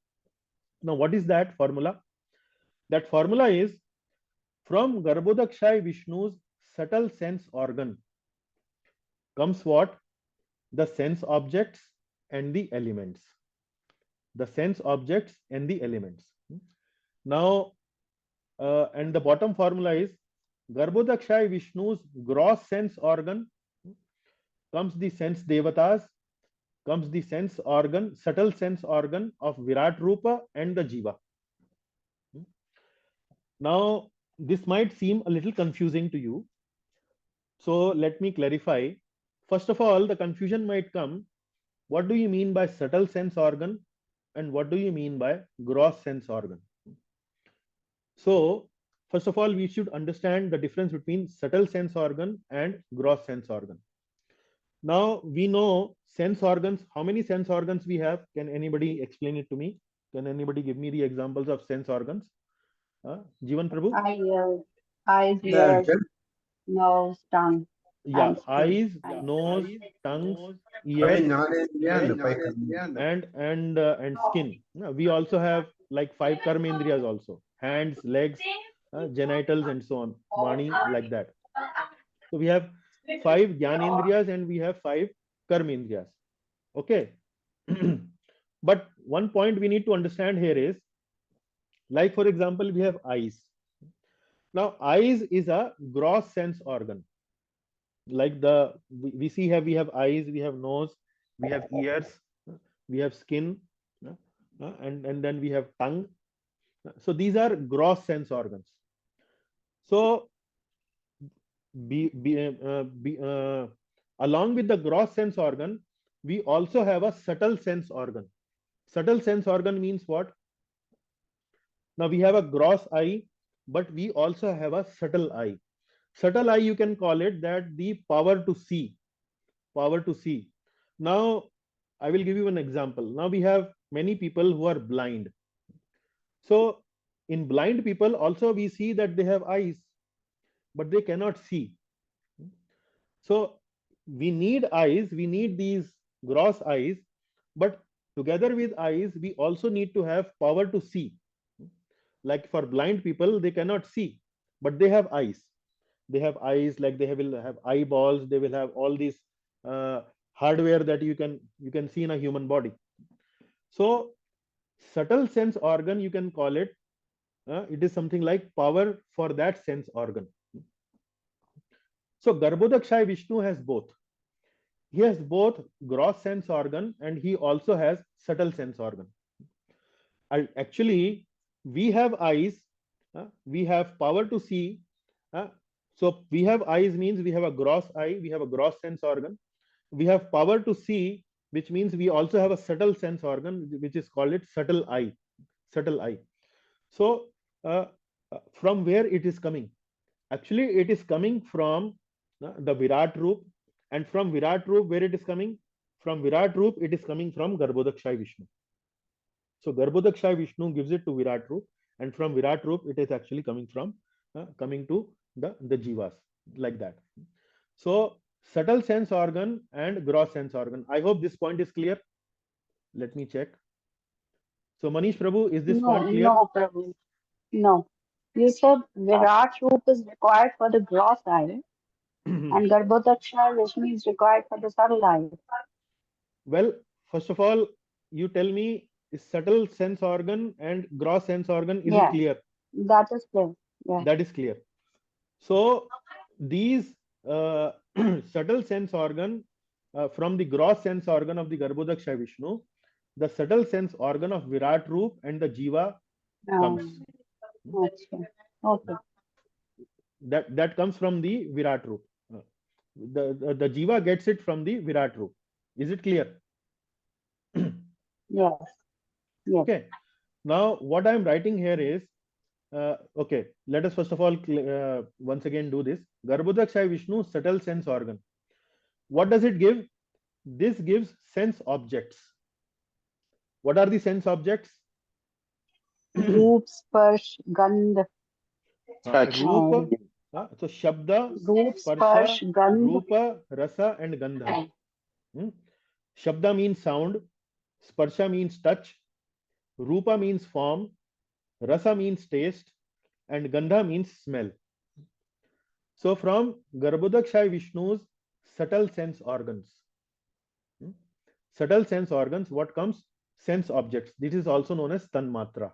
Now what is that formula? That formula is from Garbhodakshai Vishnu's subtle sense organ comes what? The sense objects and the elements. The sense objects and the elements. Now, and the bottom formula is Garbhodakshai Vishnu's gross sense organ comes the sense devatas, comes the sense organ, subtle sense organ of Virat Rupa and the Jiva. Now, this might seem a little confusing to you. So let me clarify. First of all, the confusion might come. What do you mean by subtle sense organ and what do you mean by gross sense organ? So first of all, we should understand the difference between subtle sense organ and gross sense organ. Now we know sense organs. How many sense organs we have? Can anybody explain it to me? Can anybody give me the examples of sense organs? Jivan Prabhu? Eyes, ears, nose, tongue, Yeah, and skin. eyes, nose, tongues, ears, and skin. We also have like 5 karmendriyas also: hands, legs, genitals, and so on. Vani, like that. So we have 5 jnanendriyas and we have 5 karmendriyas. Okay. But one point we need to understand here is, like for example, we have eyes. Now, eyes is a gross sense organ. Like we see here, we have eyes, we have nose, we have ears, we have skin, and then we have tongue. So these are gross sense organs. So along with the gross sense organ, we also have a subtle sense organ. Subtle sense organ means what? Now we have a gross eye, but we also have a subtle eye. Subtle eye, you can call it that the power to see, power to see. Now, I will give you an example. Now we have many people who are blind. So in blind people also we see that they have eyes, but they cannot see. So we need eyes, we need these gross eyes, but together with eyes, we also need to have power to see. Like for blind people, they cannot see, but they have eyes. They have eyes, like will have eyeballs, they will have all these hardware that you can see in a human body. So subtle sense organ, you can call it, it is something like power for that sense organ. So Garbhodakshaya Vishnu has both. He has both gross sense organ and he also has subtle sense organ. Actually, we have eyes, we have power to see. So we have eyes means we have a gross eye, we have a gross sense organ. We have power to see, which means we also have a subtle sense organ, which is called it subtle eye. Subtle eye. So from where it is coming? Actually, it is coming from the Virat Roop, and from Virat Roop, where it is coming? From Virat Roop, it is coming from Garbhodakshaya Vishnu. So Garbhodakshaya Vishnu gives it to Virat Roop, and from Virat Roop, it is actually coming from coming to the Jivas, like that. So subtle sense organ and gross sense organ. I hope this point is clear. Let me check. So Manish Prabhu, is this point clear? No, Prabhu. No. You said Virat Roop is required for the gross eye and Garbhodakshaya Vishnu is required for the subtle eye. Well, first of all, you tell me, is subtle sense organ and gross sense organ, is it clear? That is clear. Yeah. That is clear. So these subtle sense organ from the gross sense organ of the Garbhodakshaya Vishnu, the subtle sense organ of Virat Roop and the Jiva comes. Okay. That comes from the Virat Roop. The Jiva gets it from the Virat Roop. Is it clear? Yes. Okay. Now what I'm writing here is, okay, let us first of all once again do this. Garbhodakshaya Vishnu, subtle sense organ. What does it give? This gives sense objects. What are the sense objects? Roop, Sparsh, Gandh. Touch. Rupa, so Shabda, Roop, Sparsha, Sparsh, Gandh. Rupa, Rasa and Gandha. Shabda means sound, Sparsha means touch, Rupa means form, Rasa means taste, and Gandha means smell. So from Garbhodakshaya Vishnu's subtle sense organs. Subtle sense organs, what comes? Sense objects. This is also known as Tanmatra.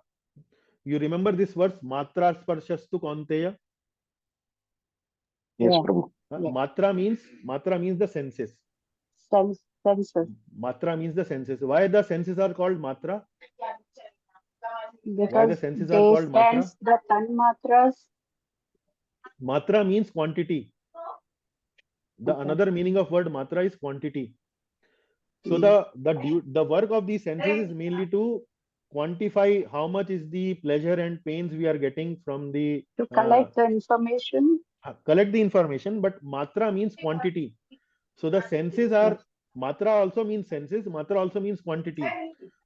You remember this verse, Matra Sparshastu Kaunteya? Yes, Prabhu. Matra means the senses. Senses. Matra means the senses. Why the senses are called Matra? Because Why the senses are they called Matra? sense the Tanmatras. Matra means quantity. Another meaning of word Matra is quantity. So the work of these senses is mainly to quantify how much is the pleasure and pains we are getting from the To collect the information. Collect the information, but Matra means quantity. So the senses are, Matra also means senses, Matra also means quantity.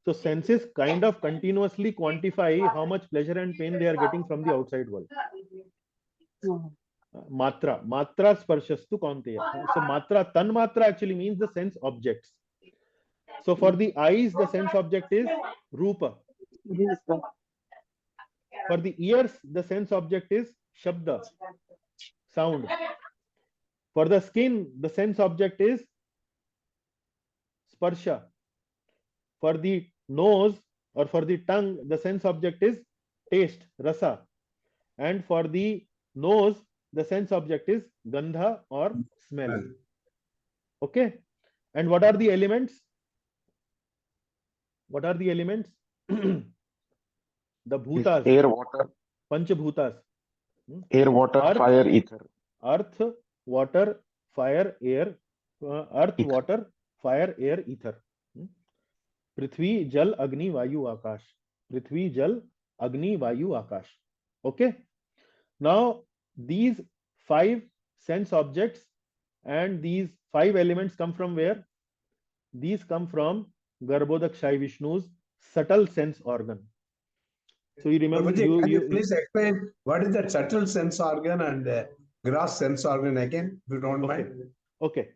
So senses kind of continuously quantify how much pleasure and pain they are getting from the outside world. Matra sparshastu kaunteya. So Matra, Tanmatra actually means the sense objects. So for the eyes, the sense object is Rupa. For the ears, the sense object is Shabda, sound. For the skin, the sense object is Sparsha. For the nose or for the tongue, the sense object is taste, Rasa. And for the nose, the sense object is Gandha or smell. Okay. And what are the elements? What are the elements? The bhutas. Air, water. Panchabhutas. Air, water, Earth, fire, ether. Earth, water, fire, air. Earth, Ether. water, fire, air, ether. Prithvi, Jal, Agni, Vayu, Akash. Prithvi, Jal, Agni, Vayu, Akash. Okay. Now, these 5 sense objects and these 5 elements come from where? These come from Garbhodakshai Vishnu's subtle sense organ. So you remember, Prabhuji, can you please explain what is that subtle sense organ and gross sense organ again, if you don't okay, mind? okay.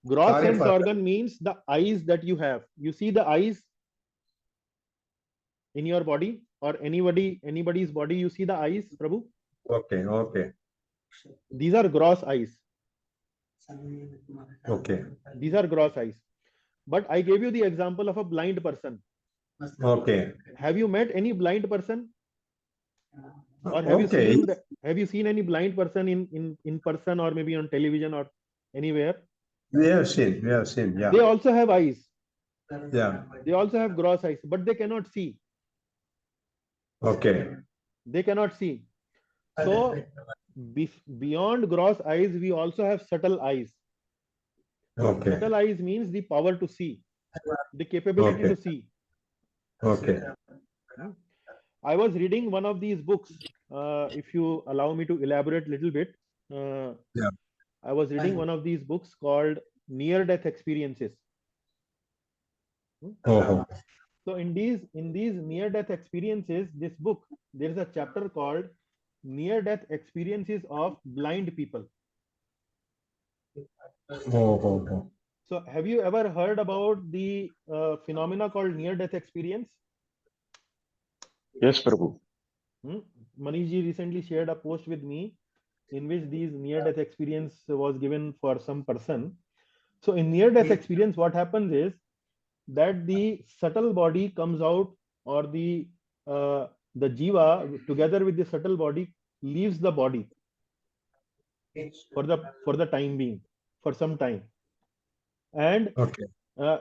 Gross Sorry sense for organ means the eyes that you have. You see the eyes in your body or anybody's body. You see the eyes, Prabhu. Okay, okay, These are gross eyes. okay, These are gross eyes. But I gave you the example of a blind person. okay, Have you met any blind person? Or have you okay. seen have you seen any blind person in person or maybe on television or anywhere? We have seen, yeah. They also have eyes. Yeah, They also have gross eyes, but they cannot see. okay, They cannot see. So beyond gross eyes, we also have subtle eyes. okay, Subtle eyes means the power to see, the capability okay, to see. okay. I was reading one of these books. If you allow me to elaborate a little bit, Yeah. I was reading one of these books called Near-Death Experiences. Oh, So in these near-death experiences, this book, there is a chapter called Near-Death Experiences of Blind People. oh. So have you ever heard about the phenomena called near-death experience? Yes, Prabhu. Manish ji recently shared a post with me in which these near-death experience was given for some person. So in near-death experience, what happens is that the subtle body comes out, or the jiva together with the subtle body leaves the body for the time being, for some time, and Okay,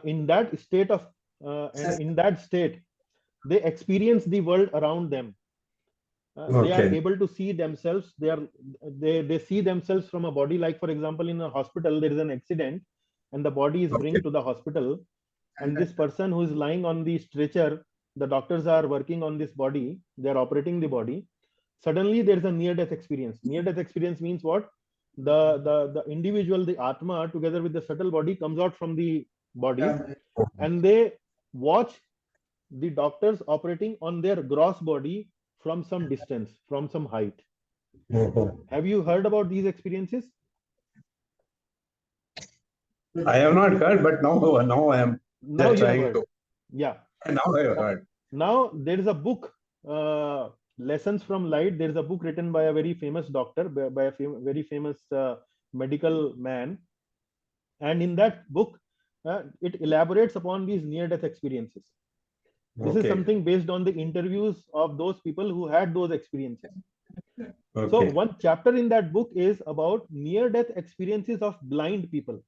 in that state of and in that state they experience the world around them. They are okay, able to see themselves. They see themselves from a body. Like for example, in a hospital there is an accident and the body is okay, bring to the hospital, and this person who is lying on the stretcher, the doctors are working on this body, they are operating the body. Suddenly there is a near death experience. Near death experience means what? The individual, the atma, together with the subtle body comes out from the body, and they watch the doctors operating on their gross body from some distance, from some height. oh. Have you heard about these experiences? I have not heard, but now I am Now just you have trying heard. to. Yeah. Now I have heard. Now there is a book, Lessons from Light. There is a book written by a very famous doctor, by a very famous medical man, and in that book, it elaborates upon these near-death experiences. This is Okay, something based on the interviews of those people who had those experiences. So okay, one chapter in that book is about near-death experiences of blind people.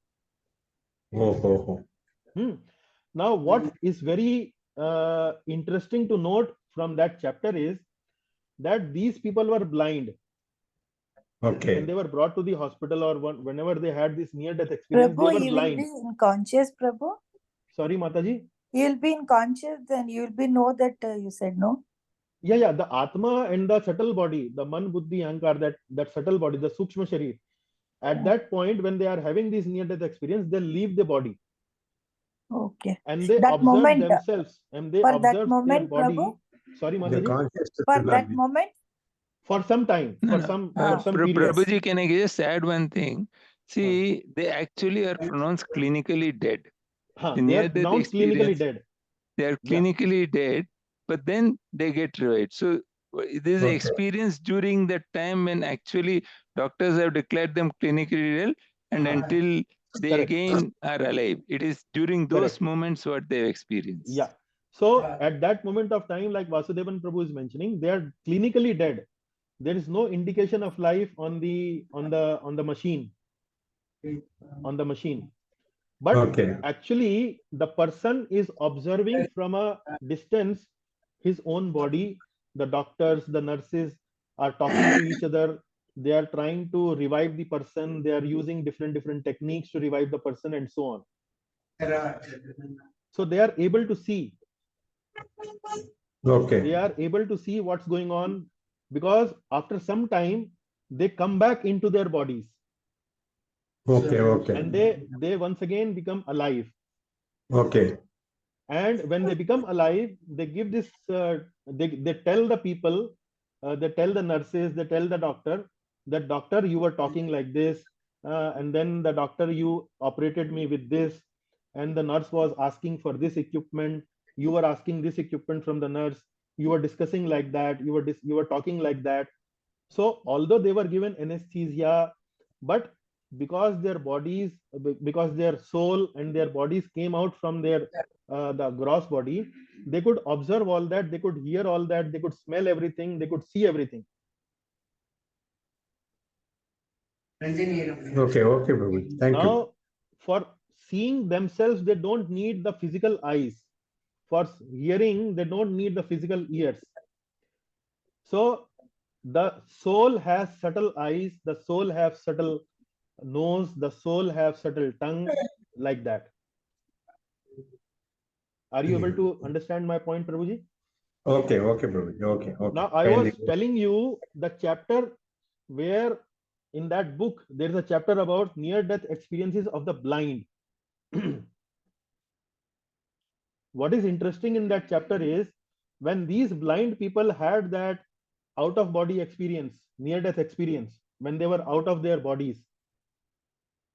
oh. Now, what is very interesting to note from that chapter is that these people were blind Okay, when they were brought to the hospital, or whenever they had this near-death experience. Prabhu, They were you will blind. be unconscious, Prabhu. Sorry, Mataji. You'll be unconscious, then you'll be know that you said no. Yeah. The Atma and the subtle body, the Man, Buddhi, Ahankar, that subtle body, the Sukshma Sharir. At that point, when they are having this near-death experience, they leave the body. Okay. And they That observe moment, themselves, and they for that observe their moment, body. Prabhu, Sorry, the Mataji. consciousness for will not that be. moment, For some time, for some period. Prabhuji, can I just add one thing? See, they actually are pronounced clinically dead. The They are near-death pronounced clinically experience, dead. they are Yeah. clinically dead, but then they get revived. So this is Okay. experience during that time when actually doctors have declared them clinically ill, and until they Correct. again are alive. It is during those Correct. moments what they've experienced. Yeah. So at that moment of time, like Vasudevan Prabhu is mentioning, they are clinically dead. There is no indication of life on the machine. On the machine. But Okay. actually, the person is observing from a distance his own body. The doctors, the nurses are talking to each other. They are trying to revive the person. They are using different techniques to revive the person, and so on. So they are able to see. Okay. They are able to see what's going on, because after some time they come back into their bodies Okay. Okay. and they once again become alive. Okay. And when they become alive, they give this they tell the people, they tell the nurses, they tell the doctor that, doctor, you were talking like this, and then the doctor, you operated me with this, and the nurse was asking for this equipment, you were asking this equipment from the nurse, you were discussing like that, you were talking like that. So although they were given anesthesia, but because their bodies, because their soul and their bodies came out from their the gross body, they could observe all that, they could hear all that, they could smell everything, they could see everything. Okay. Okay, Prabhuji. Thank you. Now, for seeing themselves, they don't need the physical eyes. For hearing, they don't need the physical ears. So the soul has subtle eyes, the soul has subtle nose, the soul have subtle tongue, like that. Are you able to understand my point, Prabhuji? Okay. Okay, Prabhuji. Okay. Okay. Now, I Kindly was telling you the chapter where in that book there is a chapter about near-death experiences of the blind. What is interesting in that chapter is, when these blind people had that out-of-body experience, near-death experience, when they were out of their bodies,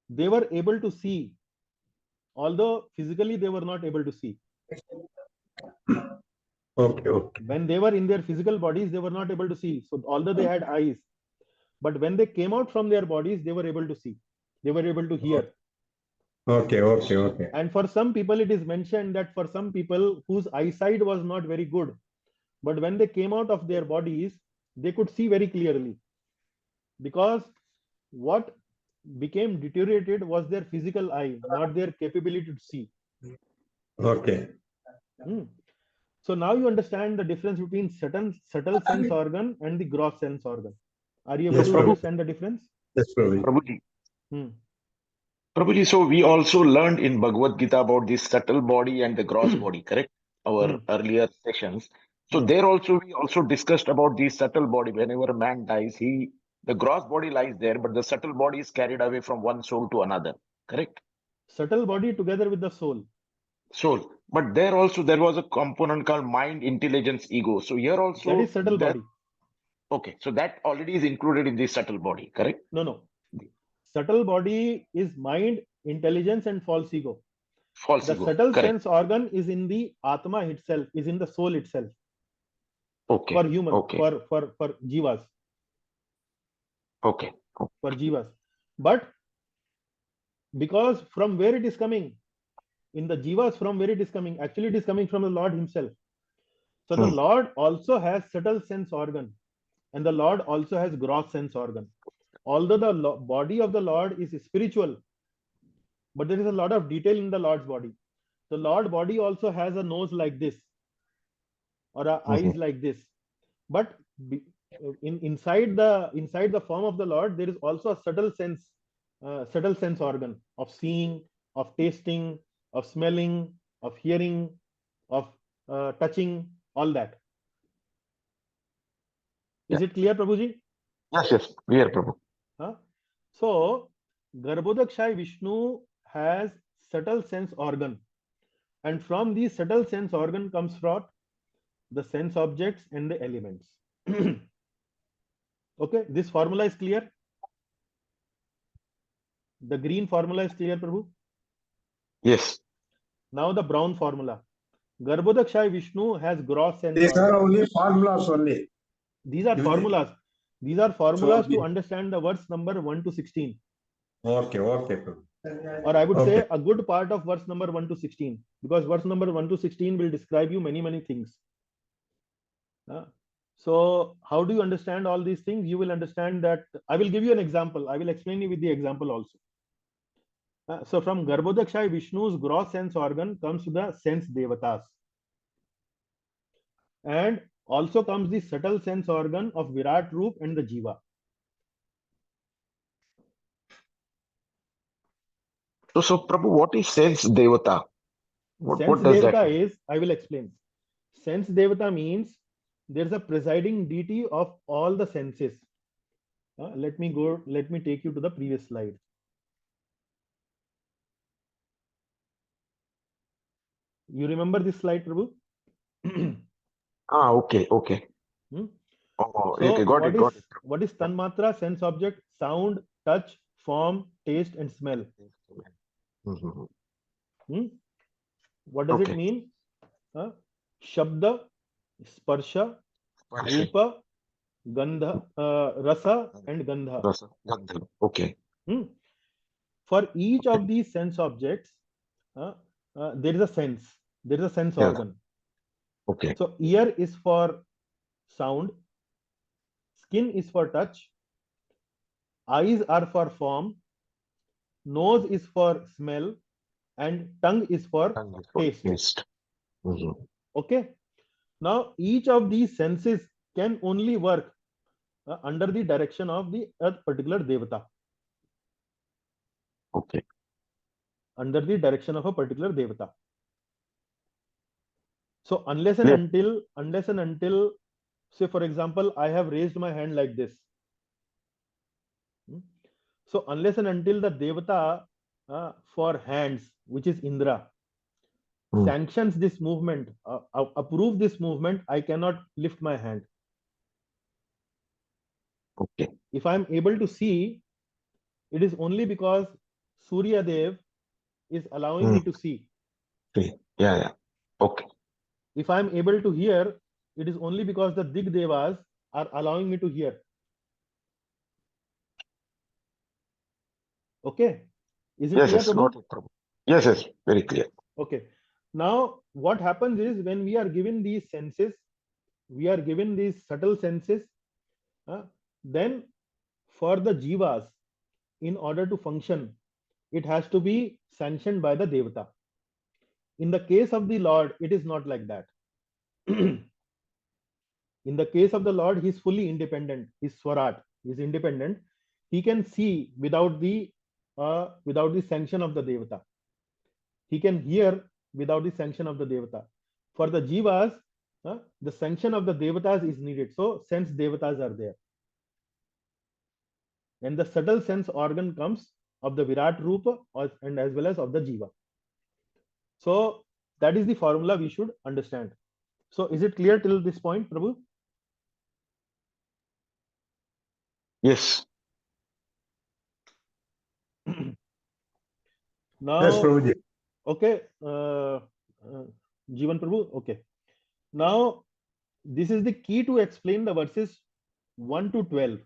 they were able to see, although physically they were not able to see. Okay. Okay. When they were in their physical bodies, they were not able to see. So although they had eyes, but when they came out from their bodies, they were able to see, they were able to hear. Okay. Okay. Okay. And for some people, it is mentioned that for some people whose eyesight was not very good, but when they came out of their bodies, they could see very clearly, because what became deteriorated was their physical eye, not their capability to see. Okay. So now you understand the difference between subtle sense organ and the gross sense organ. Are you able Yes, to Prabhu. understand the difference? Yes, Prabhuji. Prabhuji. Hmm. Prabhuji, so we also learned in Bhagavad Gita about the subtle body and the gross body, correct? Our earlier sessions. So Yeah. there also we also discussed about the subtle body. Whenever a man dies, the gross body lies there, but the subtle body is carried away from one soul to another, correct? Subtle body together with the soul. Soul. But there also there was a component called mind, intelligence, ego. So here also That is subtle that, body. okay, so that already is included in the subtle body, correct? No. Subtle body is mind, intelligence, and false ego. False The ego, subtle correct. sense organ is in the Atma itself, is in the soul itself. Okay. For human, Okay. for jivas. Okay. For jivas. But because from where it is coming, in the jivas, from where it is coming, actually it is coming from the Lord himself. So the Lord also has subtle sense organ, and the Lord also has gross sense organ. Although the body of the Lord is spiritual, but there is a lot of detail in the Lord's body. The Lord body also has a nose like this, or eyes like this, but inside the form of the Lord, there is also a subtle sense organ of seeing, of tasting, of smelling, of hearing, of touching, all that. Is it clear, Prabhuji? Yes, clear, Prabhu. So Garbhodakshai Vishnu has subtle sense organ, and from these subtle sense organ comes from the sense objects and the elements. Okay, this formula is clear. The green formula is clear, Prabhu. Yes. Now the brown formula. Garbhodakshai Vishnu has gross sense These organ. are only formulas only. These are formulas. These are formulas to understand the verse number 1 to 16. Okay. Or I would say a good part of verse number 1 to 16, because verse number 1 to 16 will describe you many things. So how do you understand all these things? You will understand that I will give you an example. I will explain you with the example also. So from Garbhodakshai Vishnu's gross sense organ comes to the sense devatas. And also comes the subtle sense organ of Virat Roop and the Jiva. So Prabhu, what is sense devata? What Sense does that devata mean? is, I will explain. Sense Devata means there's a presiding deity of all the senses. Let me take you to the previous slide. You remember this slide, Prabhu? Okay. Hmm? Oh, So okay, got it. what is Tanmatra? Sense object, sound, touch, form, taste, and smell. Mhm. Hmm? What does it Okay. mean? Shabda, Sparsha, Sparsha, Rupa, Gandha, Rasa, and Gandha. Rasa, Gandha. Okay. Hmm? For each Okay. of these sense objects, there is a sense. There is a sense Yeah. organ. Okay. So ear is for sound, skin is for touch, eyes are for form, nose is for smell, and tongue is for Tongue is for taste. taste. Mhm. Okay. Now each of these senses can only work under the direction of the particular devata. Okay. Under the direction of a particular devata. So unless Clear. and until, say for example, I have raised my hand like this. So unless and until the devata for hands, which is Indra, Hmm. sanctions this movement, approve this movement, I cannot lift my hand. Okay. If I am able to see, it is only because Surya Dev is allowing Hmm. me to see. See. Yeah. Okay. If I am able to hear, it is only because the Dig Devas are allowing me to hear. Okay. Is it clear, Yes, Prabhu? got it, Prabhu. Yes, very clear. Okay. Now, what happens is when we are given these senses, we are given these subtle senses, then for the jivas, in order to function, it has to be sanctioned by the devata. In the case of the Lord, it is not like that. In the case of the Lord, he is fully independent. He's Swarat. He is independent. He can see without the sanction of the devata. He can hear without the sanction of the devata. For the jivas, the sanction of the devatas is needed. So sense devatas are there. And the subtle sense organ comes of the Virat Rupa and as well as of the jiva. So that is the formula we should understand. So is it clear till this point, Prabhu? Yes. Now, Yes, Prabhuji. okay, Jivan Prabhu, okay. Now, this is the key to explain the verses 1 to 12.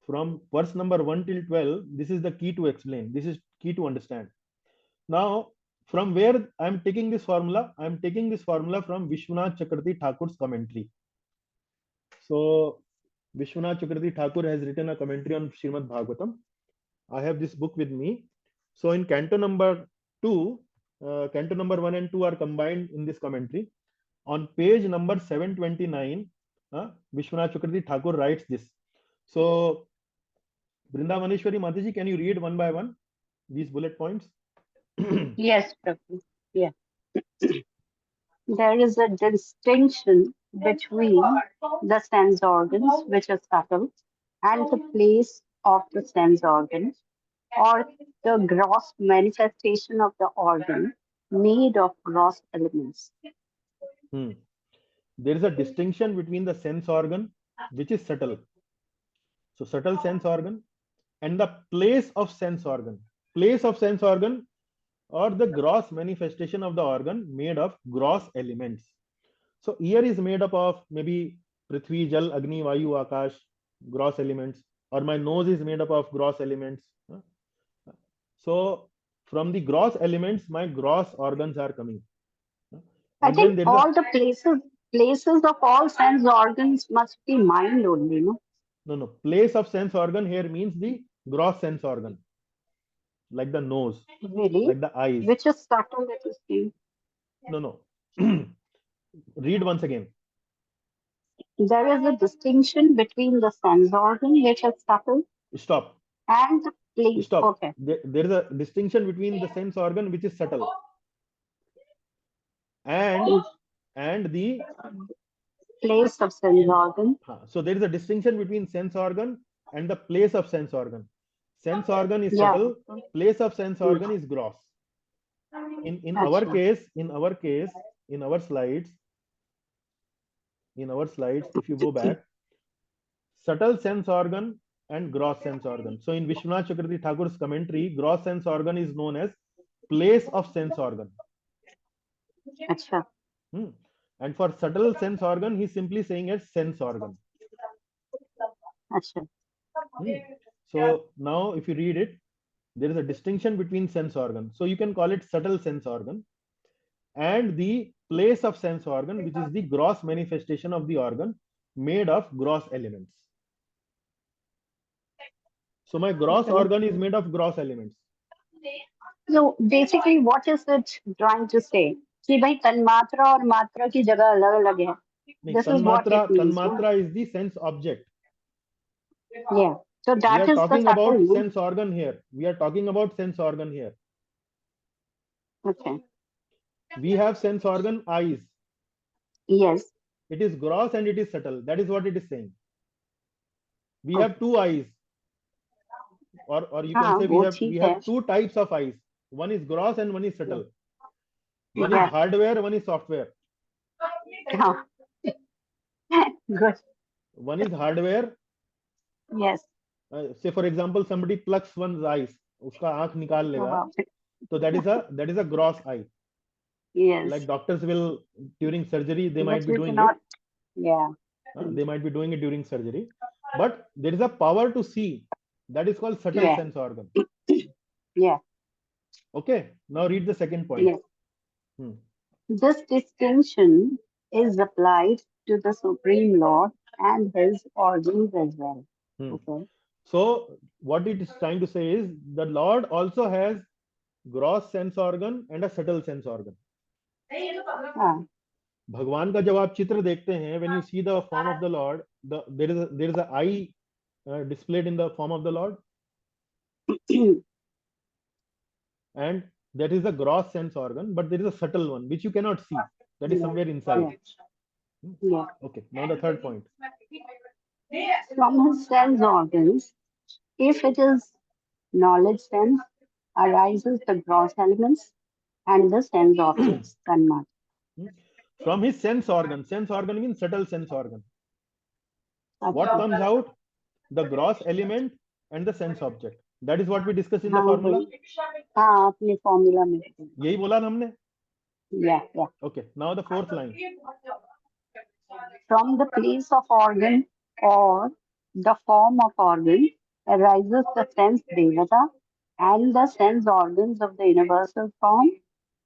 From verse number 1 till 12, this is the key to explain. This is key to understand. Now, from where I am taking this formula? I am taking this formula from Vishwanath Chakravarti Thakur's commentary. So, Vishwanath Chakravarti Thakur has written a commentary on Srimad Bhagavatam. I have this book with me. So, in canto number 2, canto number 1 and 2 are combined in this commentary. On page number 729, Vishwanath Chakravarti Thakur writes this. So, Vrindavaneshwari Mataji, can you read one by one these bullet points? Yes, Prabhu. Yeah. There is a distinction between the sense organs, which are subtle, and the place of the sense organs, or the gross manifestation of the organ made of gross elements. There is a distinction between the sense organ, which is subtle. So, subtle sense organ and the place of sense organ. Place of sense organ or the gross manifestation of the organ made of gross elements. So ear is made up of maybe Prithvi, Jal, Agni, Vayu, Akash, gross elements, or my nose is made up of gross elements. So from the gross elements, my gross organs are coming. I And then think there is all the places of all sense organs must be mind only, no? no, place of sense organ here means the gross sense organ, like the nose, Really? like the eyes. Which is subtle, that is saying. No. Read once again. There is a distinction between the sense organ, which is subtle, Stop. and the place. Stop. Okay. There is a distinction between the sense organ, which is subtle, and and the place of sense organ. So there is a distinction between sense organ and the place of sense organ. Sense organ is Yeah. subtle, place of sense organ is gross. In our case, in our slides, if you go back, subtle sense organ and gross sense organ. So in Vishwanath Chakravarti Thakur's commentary, gross sense organ is known as place of sense organ. Achha. And for subtle sense organ, he's simply saying as sense organ. Achha. So now if you read it, there is a distinction between sense organ. So you can call it subtle sense organ and the place of sense organ, which is the gross manifestation of the organ made of gross elements. So my gross organ is made of gross elements. So basically, what is it trying to say? कि भाई तन्मात्रा और मात्रा की जगह अलग-अलग है. This is what it means. Tanmatra is the sense object. Yeah. So that we are is talking the about subtle. sense organ here. We are talking about sense organ here. Okay. We have sense organ eyes. Yes. It is gross and it is subtle. That is what it is saying. We have two eyes. Or you can say we have two types of eyes. One is gross and one is subtle. One is hardware, one is software. Good. One is hardware. Yes. Say for example, somebody plucks one's eyes. Uska aankh nikal lega. So that is a gross eye. Yes. Like doctors will during surgery, they might be doing it. it. Yeah. They might be doing it during surgery. But there is a power to see. That is called subtle sense organ. Yeah. Okay. Now read the second point. Yes. This distinction is applied to the Supreme Lord and his organs as well. Okay. So what it is trying to say is the Lord also has gross sense organ and a subtle sense organ. भगवान का जब आप चित्र देखते हैं, when you see the form of the Lord, there is a eye displayed in the form of the Lord, and that is a gross sense organ, but there is a subtle one which you cannot see. That is somewhere inside. Yeah. Okay. Now the third point. From his sense organs, if it is knowledge sense, arises the gross elements and the sense objects. From his sense organ means subtle sense organ. What comes out? The gross element and the sense object. That is what we discussed in the formula. हाँ, अपने formula में. यही बोला ना हमने? Yeah. Okay. Now the fourth line. From the place of organ or the form of organ arises the sense devata and the sense organs of the universal form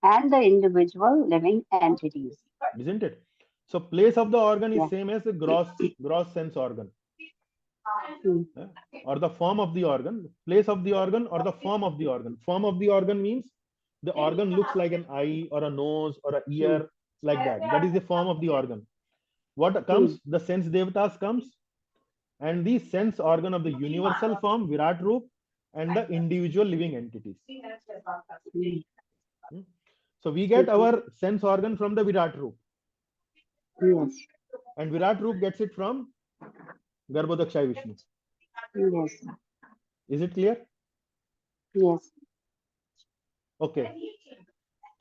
and the individual living entities. Isn't it? So place of the organ is same as the gross sense organ. Or the form of the organ, place of the organ or the form of the organ. Form of the organ means the organ looks like an eye or a nose or an ear, like that. That is the form of the organ. What comes? The sense devatas comes, and the sense organ of the universal form, Virat Roop, and the individual living entities. So we get our sense organ from the Virat Roop. Yes. And Virat Roop gets it from Garbhodakshaya Vishnu. Yes. Is it clear? Yes. Okay.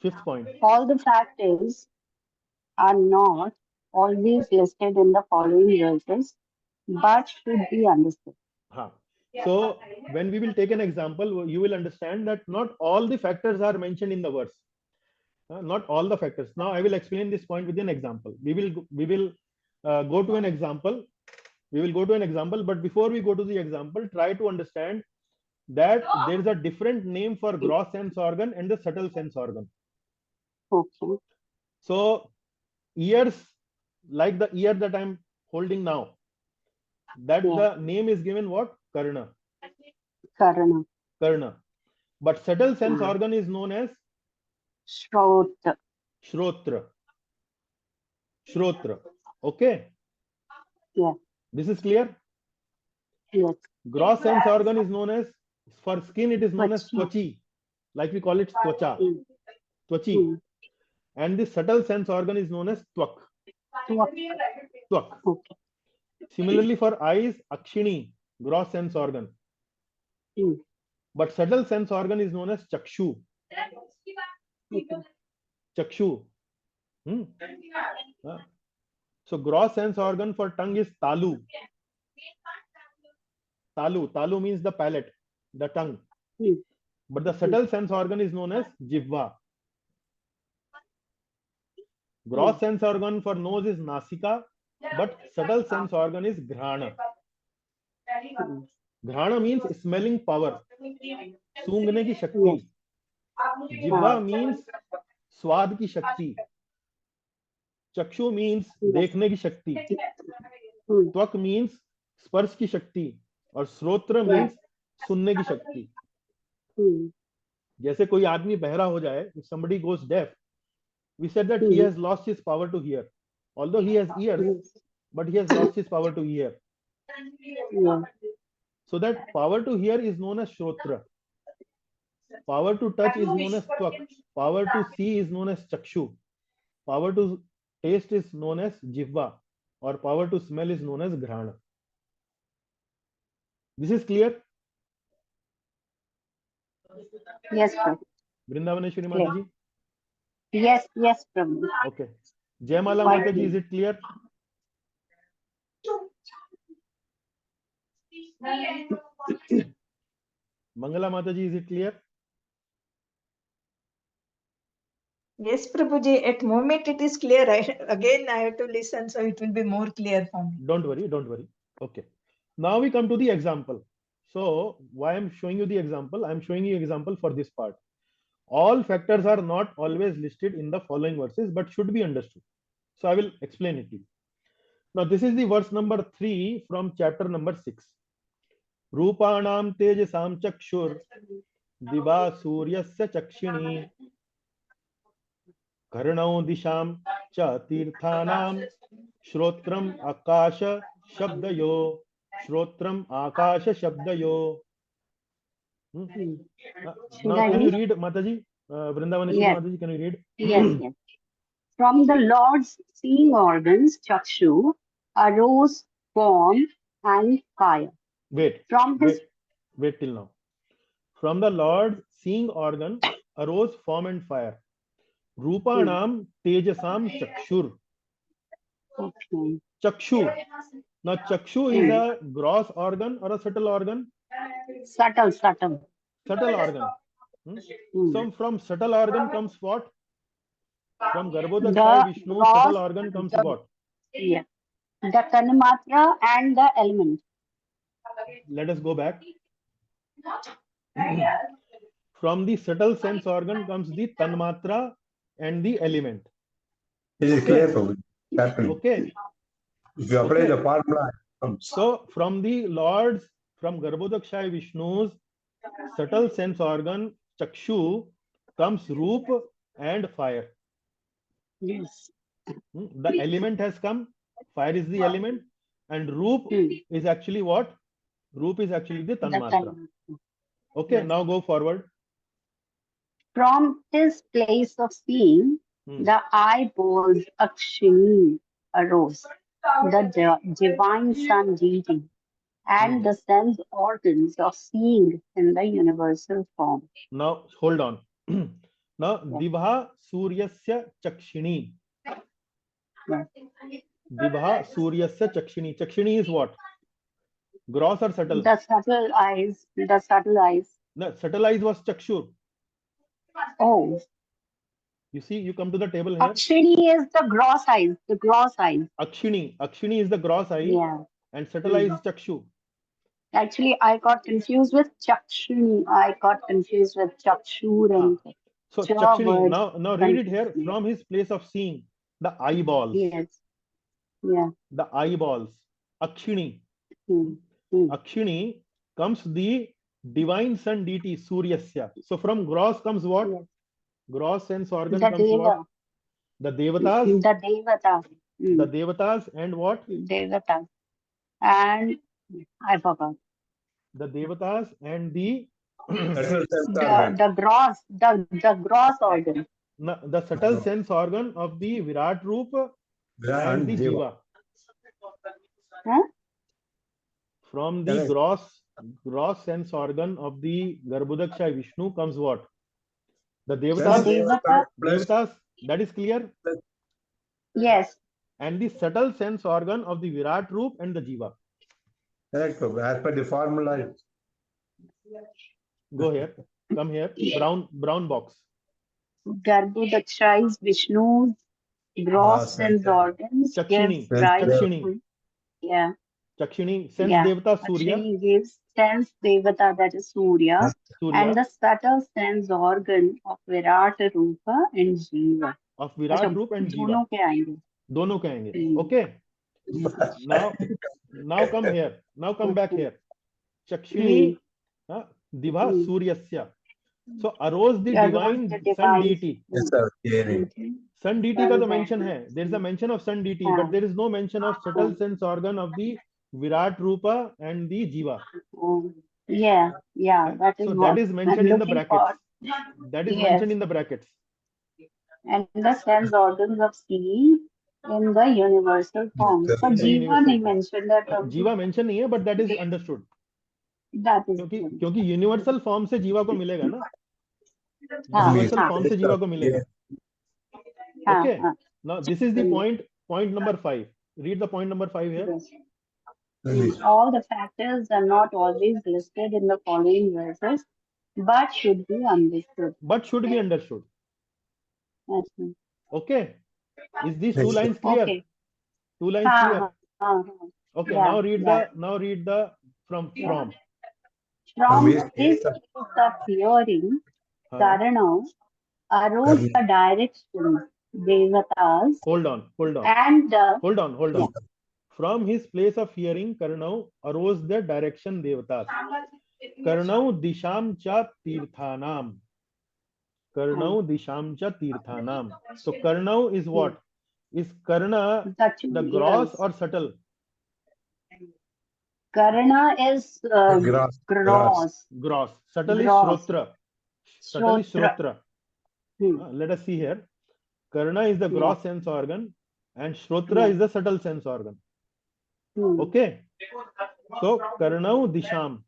Fifth point. All the factors are not always listed in the following verses, but should be understood. So when we will take an example, you will understand that not all the factors are mentioned in the verse. Not all the factors. Now I will explain this point with an example. We will go to an example. We will go to an example, but before we go to the example, try to understand that there is a different name for gross sense organ and the subtle sense organ. Okay. So ears, like the ear that I'm holding now, that the name is given what? Karna. Karna. But subtle sense organ is known as Shrotra. Okay. Yeah. This is clear? Yes. Gross sense organ is known as, for skin it is known as twachi, like we call it twacha. Twachi. And the subtle sense organ is known as twak. Twak. Okay. Similarly, for eyes, akshini, gross sense organ. But subtle sense organ is known as chakshu. Chakshu. So gross sense organ for tongue is talu. Talu means the palate, the tongue. But the subtle sense organ is known as jivva. Gross sense organ for nose is nasika, but subtle sense organ is ghrana. Ghrana means smelling power, सूंघने की शक्ति. जिह्वा means स्वाद की शक्ति. चक्षु means देखने की शक्ति. त्वक means स्पर्श की शक्ति. और श्रोत्र means सुनने की शक्ति. जैसे कोई आदमी बहरा हो जाए, if somebody goes deaf, we said that he has lost his power to hear. Although he has ears, but he has lost his power to hear. So that power to hear is known as shrotra. Power to touch is known as twak. Power to see is known as chakshu. Power to taste is known as jivva. Or power to smell is known as ghrana. This is clear? Yes, Prabhu. Vrindavaneshwari Mataji? Yes, Prabhu. Okay. Jaimala Quite Mataji, clear. is it clear? Mangala Mataji, is it clear? Yes, Prabhuji, at moment it is clear. Again, I have to listen, so it will be more clear for me. Don't worry. Okay. Now we come to the example. So why I'm showing you the example? I'm showing you example for this part. All factors are not always listed in the following verses, but should be understood. So I will explain it to you. Now this is the verse number 3 from chapter number 6. Rupanam tejasam chakshur diva suryasya chakshini karnau disham cha tirthanam shrotram akasha shabdayo shrotram akasha shabdayo. Now can you read, Mataji? Vrindavaneshwari Yes. Mataji, can you read? Yes. From the Lord's seeing organs, chakshu, arose form and fire. Wait till now. From the Lord's seeing organ arose form and fire. Rupanam tejasam chakshur. Okay. Chakshu. Now chakshu is a gross organ or a subtle organ? Subtle. Subtle organ. So from subtle organ comes what? From Garbhodakshaya Vishnu, subtle organ comes what? Yeah. The tanmatra and the element. Let us go back. From the subtle sense organ comes the tanmatra and the element. It is clear, Prabhuji. Certainly. Okay. If you apply the formula, it comes. So from the Lord's, from Garbhodakshaya Vishnu's subtle sense organ, chakshu, comes roop and fire. Yes. The element has come, fire is the element, and roop is actually what? Roop is actually the tanmatra. Okay, Yes. now go forward. From his place of seeing, the eyeballs Akshini arose, the divine sun deity, and the sense organs of seeing in the universal form. Now hold on. Now Dibha Suryasya Chakshini. Dibha Suryasya Chakshini. Chakshini is what? Gross or subtle? The subtle eyes. No, subtle eyes was Chakshur. Oh. You see, you come to the table here. Akshini is the gross eyes. Akshini is the gross eye. Yeah. And subtle eye is Chakshu. Actually, I got confused with Chakshuni. Chakshur and so Chakshini. Now read it here. From his place of seeing, the eyeballs. Yes. Yeah. The eyeballs. Akshini. Akshini comes the divine sun deity Suryasya. So from gross comes what? Yes. Gross sense organ comes what? The Devatas. The Devatas and what? Devatas. And I forgot. The Devatas and the the gross organ. the subtle sense organ of the Virat Roop and the Jiva. Huh? From the gross sense organ of the Garbhodaksha Vishnu comes what? The Devatas. Devatas, that is clear? Yes. And the subtle sense organ of the Virat Roop and the Jiva. Correct, as per the formula. Go here. Come here. Brown box. Garbhodaksha is Vishnu's gross sense organs. Chakshini. Gives rise Chakshini. to, yeah. Chakshini, sense Yeah. Devata Surya. Chakshini gives sense Devata, that is Surya, and the subtle sense organ of Virat Rupa and Jiva. Of Virat Roop and Jiva. दोनों के आएंगे. दोनों के आएंगे. Okay. Now come here. Now come back here. Chakshini Diva Suryasya. So arose the divine sun deity. Yes, sir. Sun deity का तो mention है. There is a mention of sun deity, but there is no mention of subtle sense organ of the Virat Rupa and the Jiva. Yeah, that is so what that is mentioned in the brackets. For. That is mentioned in the brackets. And the sense organs of seeing in the universal form. So Jiva नहीं mentioned that. Jiva mention नहीं है, but that is understood. That is क्योंकि universal form से जीवा को मिलेगा ना. Universal form से जीवा को मिलेगा. Okay. Now this is the point number 5. Read the point number 5 here. All the factors are not always listed in the following verses, but should be understood. Okay. Is these 2 lines clear? Okay. 2 lines clear. Okay. Yeah, now read the from. From his place of hearing, Karana arose the direction Devatas. Hold on. And hold on. From his place of hearing, Karnau arose the direction Devatas. Karnau disham cha tirthanam. So Karnau is what? Is Karna the gross or subtle? Karna is gross. Subtle is Shrotra. Subtle is Shrotra. Let us see here. Karna is the gross sense organ and Shrotra is the subtle sense organ. Okay. So Karnau Disham.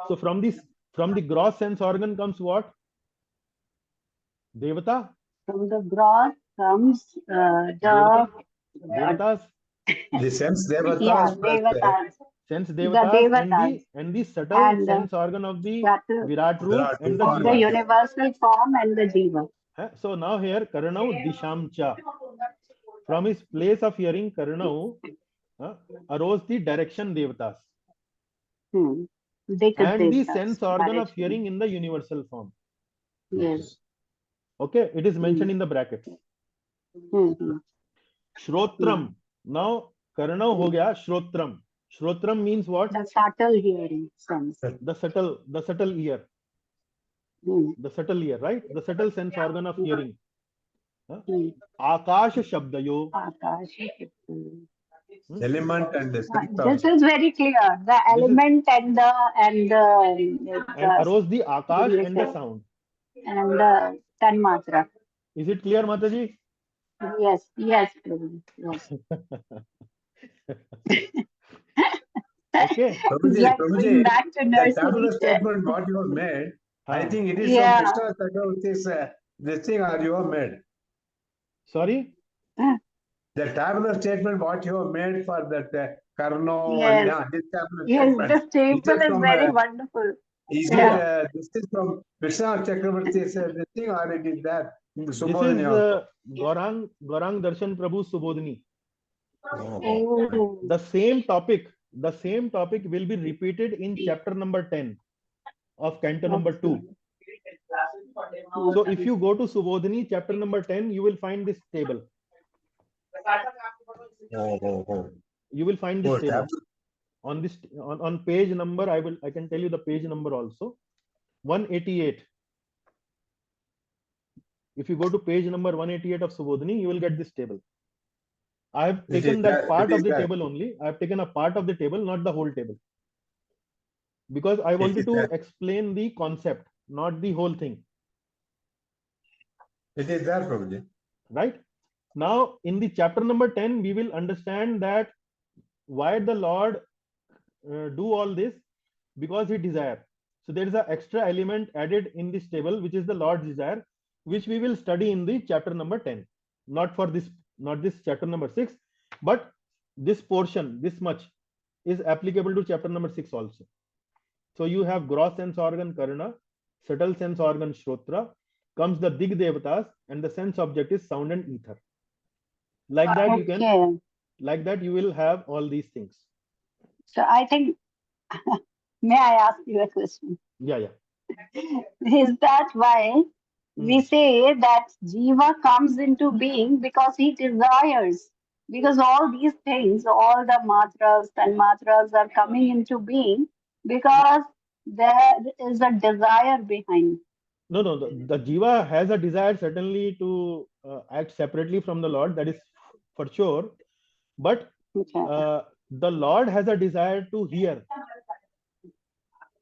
So from the gross sense organ comes what? Devata. From the gross comes Devatas. The sense Devatas. Yeah, Devatas. Sense Devatas and the subtle sense organ of the Virat Roop and the Jiva. The universal form and the Jiva. So now here Karnau Disham Cha. From his place of hearing, Karnau arose the direction Devatas. And the sense organ of hearing in the universal form. Yes. Okay, it is mentioned in the brackets. Shrotram. Now Karnau ho gaya Shrotram. Shrotram means what? The subtle hearing sense. The subtle ear. The subtle ear, right? The subtle sense organ of hearing. Akash Shabdayo. Element and the this is very clear. The element and arose the Akash and the sound. And the Tanmatra. Is it clear, Mataji? Yes. Yes. Okay. Prabhuji, the tabular statement what you have made, I think it is from Krishna Chakravarti's this thing or you have made. Sorry? The tabular statement what you have made for that Karno and this tabular statement. Yes, this table is very wonderful. Is it this is from Krishna Chakravarti's this thing or it is that in the Subodhini? This is Gaurang Darshan Prabhu Subodhini. Oh. The same topic will be repeated in chapter number 10 of canto number 2. So if you go to Subodhini chapter number 10, you will find this table. You will find this table on this on page number. I can tell you the page number also. 188. If you go to page number 188 of Subodhini, you will get this table. I have taken that part of the table only. I have taken a part of the table, not the whole table. Because I wanted to explain the concept, not the whole thing. It is there, Prabhuji. Right? Now, in the chapter number 10, we will understand that why the Lord do all this, because he desire. So there is an extra element added in this table, which is the Lord's desire, which we will study in the chapter number 10. Not for this, not this chapter number 6, but this portion, this much, is applicable to chapter number 6 also. So you have gross sense organ Karna, subtle sense organ Shrotra, comes the Dig Devatas, and the sense object is sound and ether. Like that you can, Okay. like that you will have all these things. So I think, may I ask you a question? Yeah, yeah. Is that why we say that Jiva comes into being because he desires? Because all these things, all the matras and matras are coming into being because there is a desire behind. No, no, the Jiva has a desire certainly to act separately from the Lord, that is for sure. But Okay. the Lord has a desire to hear.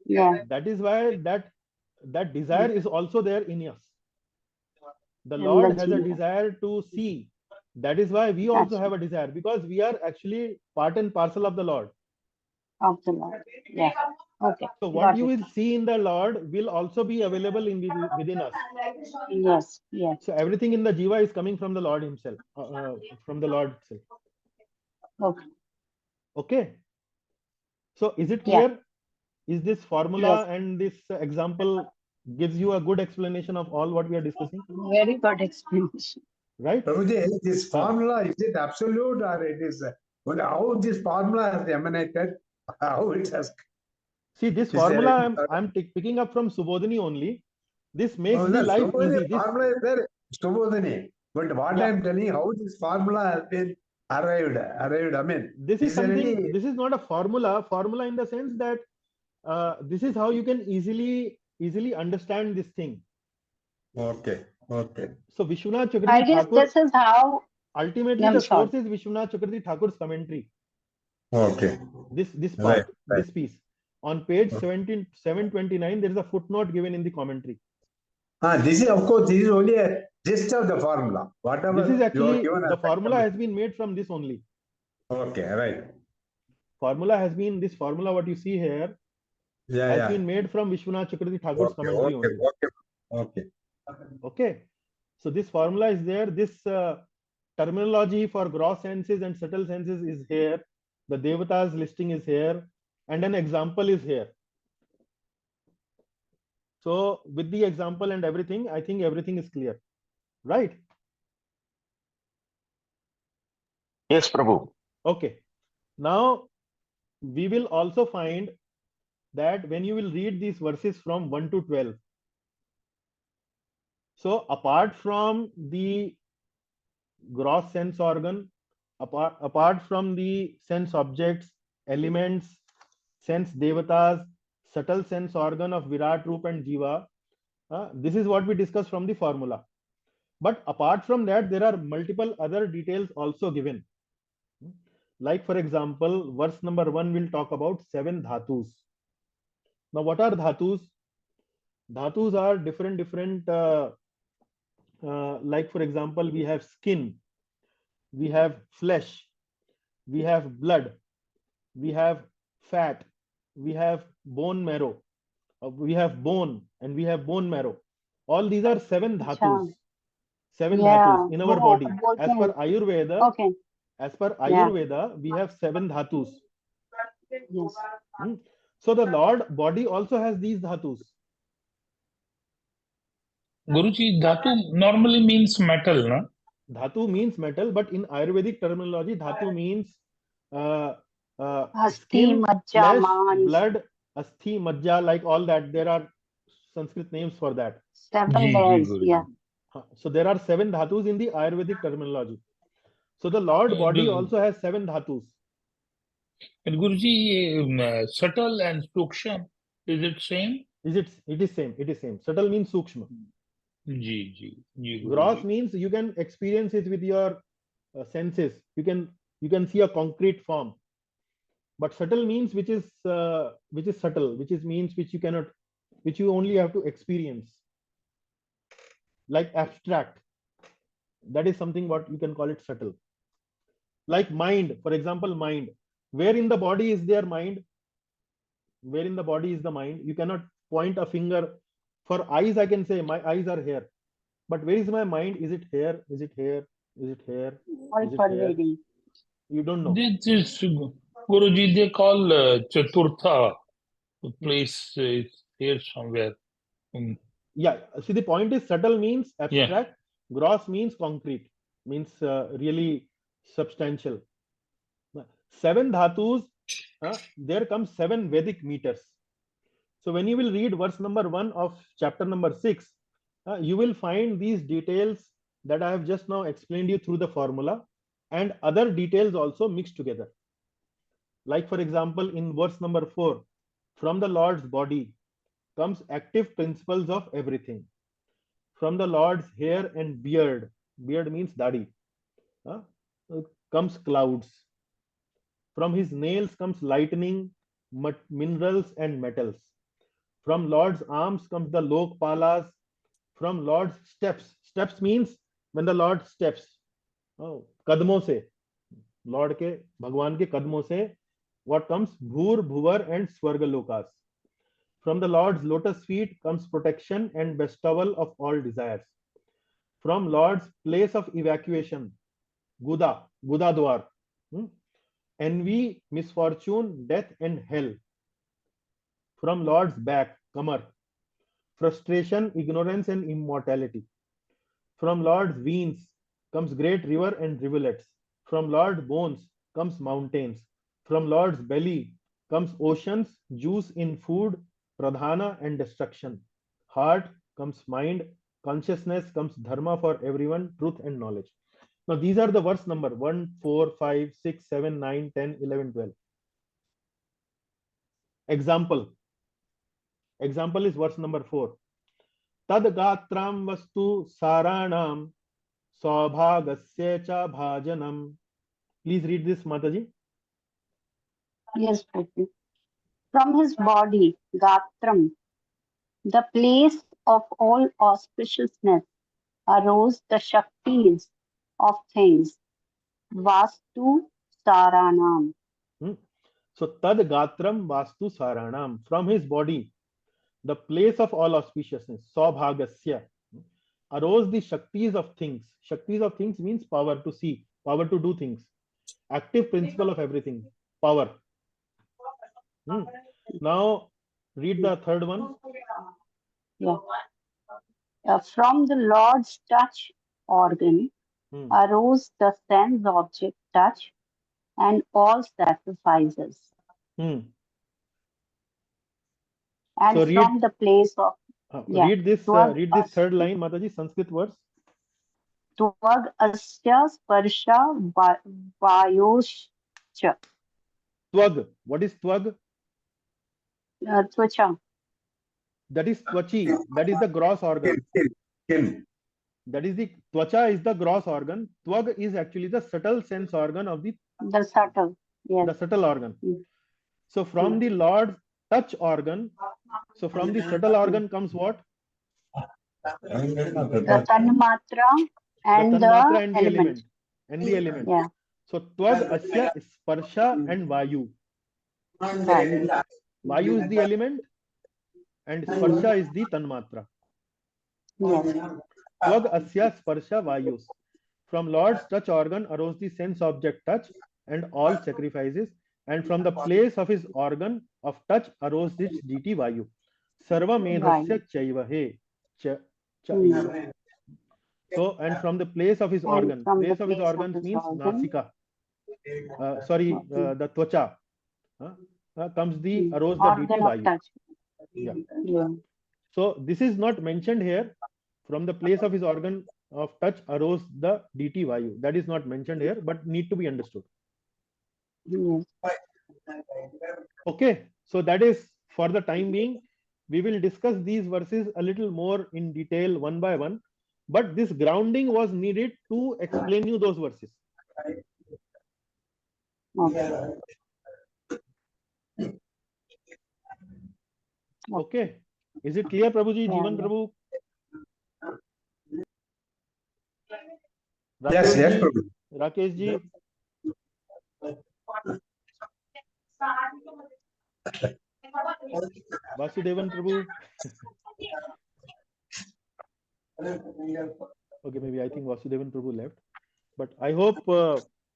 Yeah. That is why that desire is also there in us. The In Lord the has a Jiva. desire to see. That is why we also That's have a desire, because we are actually part and parcel of the Lord. of the Lord. Yeah. Okay. So what Got you it. will see in the Lord will also be available within us. Yes. Yes. So everything in the Jiva is coming from the Lord himself, from the Lord itself. Okay. Okay. So is it Yeah. clear? Is this formula and this example gives you a good explanation of all what we are discussing? Very good explanation. Right? Prabhuji, this formula, is it absolute or it is, how this formula has emanated, how it has, See, this is there formula any, I'm picking up from Subodhini only. This makes no, the no, life Subodhini easy. This, formula is there, Subodhini. But what yeah, I'm telling, how this formula has been arrived, I mean, this is is there something, any, this is not a formula in the sense that this is how you can easily understand this thing. okay, okay. So Vishwanath I Chakravarti guess Thakur, this is how. ultimately I'm the sorry. source is Vishwanath Chakravarti Thakur's commentary. Okay. This Right, part, right. this piece. On page 729, there is a footnote given in the commentary. This is, of course, this is only a gist of the formula. Whatever This is you are actually, given the as formula has explanation. been made from this only. Okay, right. Formula has been, this formula what you see here Yeah, has yeah. been made from Vishwanath Chakravarti Thakur's Okay, commentary okay, only. okay. Okay. So this formula is there. This terminology for gross senses and subtle senses is here. The Devatas listing is here. And an example is here. So with the example and everything, I think everything is clear. Right? Yes, Prabhu. Okay. Now we will also find that when you will read these verses from 1 to 12, so apart from the gross sense organ, apart from the sense objects, elements, sense devatas, subtle sense organ of Virat, Roop and Jiva, this is what we discussed from the formula. But apart from that, there are multiple other details also given. Like for example, verse number 1 will talk about 7 dhatus. Now what are dhatus? Dhatus are different like for example, we have skin, we have flesh, we have blood, we have fat, we have bone marrow, we have bone, and we have bone marrow. All these are 7 dhatus. Acha. 7 dhatus Yeah. in our वो body. बोलते As per हैं. Ayurveda, Okay. Yeah. we have 7 dhatus. Yes. So the Lord body also has these dhatus. Guruji, dhatu normally means metal, no? Dhatu means metal, but in Ayurvedic terminology, dhatu means Asti, skin, Majja, flesh, Mans. blood, asthi, majja, like all that. There are Sanskrit names for that. 7 layers. Guruji. Yeah. So there are 7 dhatus in the Ayurvedic terminology. So the Lord body also has 7 dhatus. And Guruji, subtle and sukshma, is it same? It is same. It is same. Subtle means sukshma. Ji, Gross Guruji. means you can experience it with your senses. You can see a concrete form. But subtle means which is subtle, which is means which you only have to experience. Like abstract. That is something what you can call it subtle. Like mind, for example, mind. Where in the body is their mind? Where in the body is the mind? You cannot point a finger. For eyes, I can say my eyes are here. But where is my mind? Is it here? Is it here? Is it here? All Is it here? pervading. You don't know. This is Guruji, they call Chaturtha. The place is here somewhere. Yeah. See, the point is subtle means Yeah. abstract. Gross means concrete. Means really substantial. Seven dhatus. There comes 7 Vedic meters. So when you will read verse number 1 of chapter number 6, you will find these details that I have just now explained you through the formula, and other details also mixed together. Like for example, in verse number 4, from the Lord's body comes active principles of everything. From the Lord's hair and beard, beard means dadi, uh, comes clouds. From his nails comes lightning, minerals and metals. From Lord's arms comes the lokpalas. From Lord's steps, steps means when the Lord steps, कदमों से, Lord के, भगवान के कदमों से, what comes? Bhur, Bhuvar and Swargalokas. From the Lord's lotus feet comes protection and bestowal of all desires. From Lord's place of evacuation, Guda, Gudadwar, envy, misfortune, death and hell. From Lord's back, Kamar, frustration, ignorance and immortality. From Lord's veins comes great river and rivulets. From Lord's bones comes mountains. From Lord's belly comes oceans, juice in food, pradhana and destruction. Heart comes mind, consciousness comes dharma for everyone, truth and knowledge. Now these are the verse number 1, 4, 5, 6, 7, 9, 10, 11, 12. Example. Example is verse number 4. Tad gatram vastu saranam Saubhagasya cha bhajanam. Please read this, Mataji. Yes, Prabhu. From his body, Gatram, the place of all auspiciousness, arose the Shaktis of things, Vastu Saranam. So, Tad Gatram Vastu Saranam. From his body, the place of all auspiciousness, Saubhagasya, arose the Shaktis of things. Shaktis of things means power to see, power to do things. Active principle of everything, power. Now, read the third one. Yeah. From the Lord's touch organ arose the sense object touch and all sacrifices. And So from the place of read this third line, Mataji, Sanskrit words. Twag asya sparsha vayoscha. Twag. What is twag? Twacha. That is twachi. That is the gross organ. That is the twacha is the gross organ. Twag is actually the subtle sense organ of the subtle. Yes. The subtle organ. So from the Lord's touch organ, so from the subtle organ comes what? The tanmatra and the element. And the element. Yeah. So twag, asya, sparsha and vayu. Vayu is the element and sparsha is the tanmatra. Twag, asya, sparsha, vayus. From Lord's touch organ arose the sense object touch and all sacrifices, and from the place of his organ of touch arose its deity Vayu. Sarva medhasya chaiva he. So, and from the place of his organ, place of his organs means nasika. The twacha. Comes the arose the deity Vayu. Yeah. So this is not mentioned here. From the place of his organ of touch arose the deity Vayu. That is not mentioned here, but need to be understood. Okay, so that is for the time being. We will discuss these verses a little more in detail one by one, but this grounding was needed to explain you those verses. Okay, is it clear, Prabhuji? Jivan Prabhu? Yes, yes, Ji, Prabhu. Rakesh ji. Vasudevan Prabhu. Okay, maybe I think Vasudevan Prabhu left. But I hope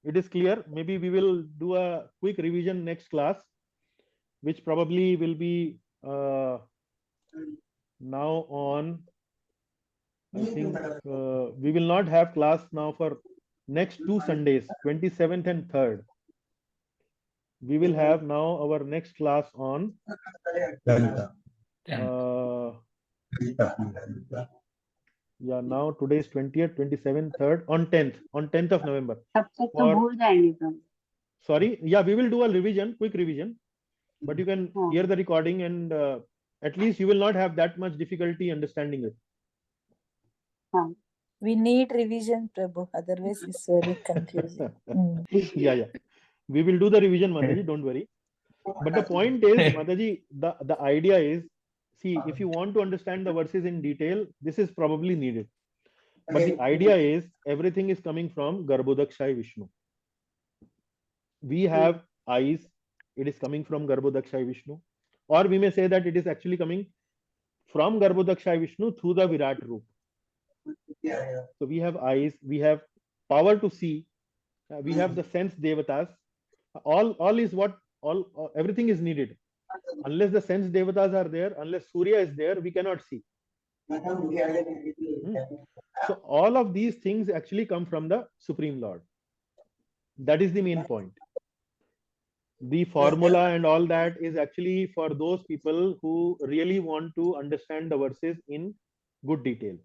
it is clear. Maybe we will do a quick revision next class, which probably will be now on. I think we will not have class now for next 2 Sundays, 27th and 3rd. We will have now our next class on yeah, now today is 20th, 27th, 3rd, on 10th of November. Sorry, yeah, we will do a revision, quick revision, but you can hear the recording and at least you will not have that much difficulty understanding it. We need revision, Prabhu. Otherwise, it's very confusing. Yeah. We will do the revision, Mataji, don't worry. But the point is, Mataji, the idea is, see, if you want to understand the verses in detail, this is probably needed. But the idea is, everything is coming from Garbhodakshaya Vishnu. We have eyes, it is coming from Garbhodakshaya Vishnu. Or we may say that it is actually coming from Garbhodakshaya Vishnu through the Virat Roop. So we have eyes, we have power to see, we have the sense devatas. All is what everything is needed. Unless the sense devatas are there, unless Surya is there, we cannot see. So all of these things actually come from the Supreme Lord. That is the main point. The formula and all that is actually for those people who really want to understand the verses in good detail.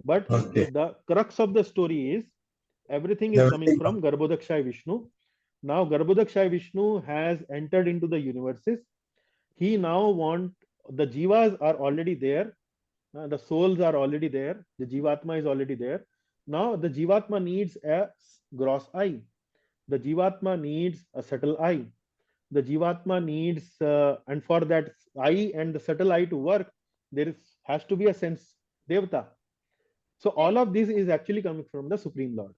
But the crux of the story is everything is coming from Garbhodakshaya Vishnu. Now Garbhodakshaya Vishnu has entered into the universes. He now wants, the jivas are already there, the souls are already there, the jivatma is already there. Now the jivatma needs a gross eye, the jivatma needs a subtle eye, the jivatma needs and for that eye and the subtle eye to work, there has to be a sense devata. So all of this is actually coming from the Supreme Lord.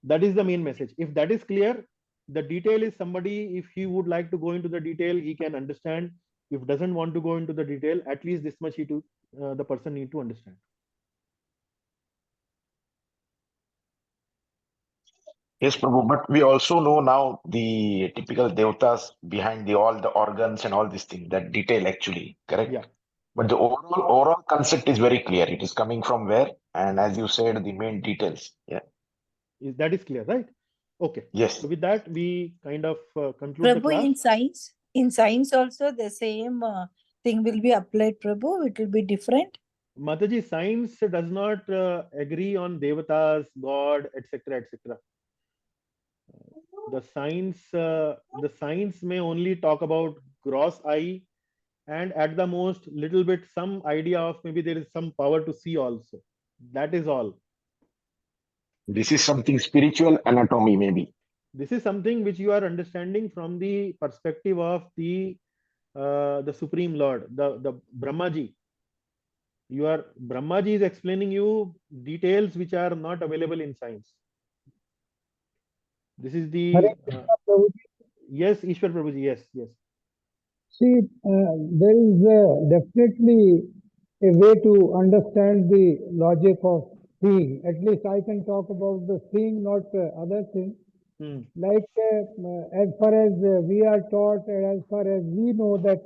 That is the main message. If that is clear, the detail is somebody, if he would like to go into the detail, he can understand. If doesn't want to go into the detail, at least this much the person need to understand. Yes, Prabhu, but we also know now the typical devatas behind all the organs and all these things, that detail actually, correct? Yeah. But the overall concept is very clear. It is coming from where? And as you said, the main details. Yeah. That is clear, right? Okay. Yes. So with that, we kind of conclude the Prabhu, class. in science also the same thing will be applied, Prabhu. It will be different. Mataji, science does not agree on devatas, God, etc., etc. The science may only talk about gross eye and at the most little bit some idea of maybe there is some power to see also. That is all. This is something spiritual anatomy, maybe. This is something which you are understanding from the perspective of the Supreme Lord, the Brahmaji. Brahmaji is explaining you details which are not available in science. This is the yes, Ishwar Prabhuji, yes. See, there is definitely a way to understand the logic of seeing. At least I can talk about the seeing, not other things. Like as far as we are taught, and as far as we know that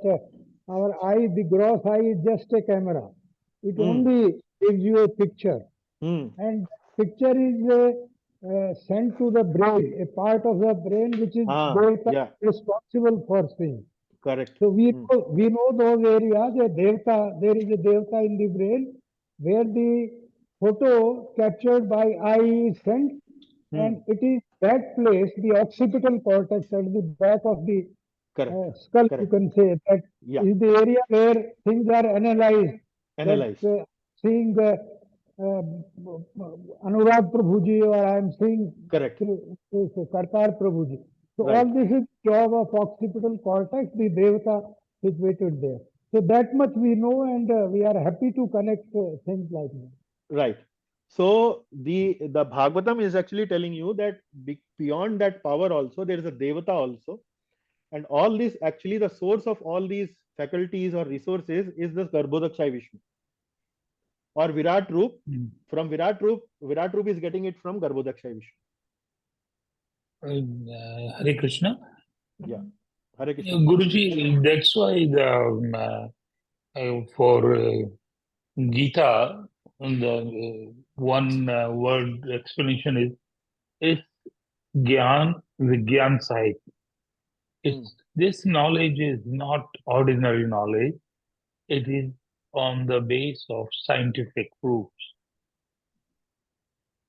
our eye, the gross eye is just a camera. It only gives you a picture. And picture is sent to the brain, a part of the brain which is responsible for seeing. Correct. So we know those areas. There is a devta in the brain where the photo captured by eye is sent, and it is that place, the occipital cortex at the back of the skull. You can say that is the area where things are analyzed. Seeing Anurag Prabhuji, or I am seeing Kartar Prabhuji. So all this is job of occipital cortex, the devata situated there. So that much we know, and we are happy to connect things like that. Right. So the Bhagavatam is actually telling you that beyond that power also there is a Devata also, and all this actually the source of all these faculties or resources is this Garbhodakshay Vishnu or Virat Roop. From Virat Roop is getting it from Garbhodakshay Vishnu. Hare Krishna. Yeah, Hare Krishna. Guruji, that's why for Gita, the one word explanation is Gyan Vigyan Sahit. This knowledge is not ordinary knowledge. It is on the base of scientific proofs.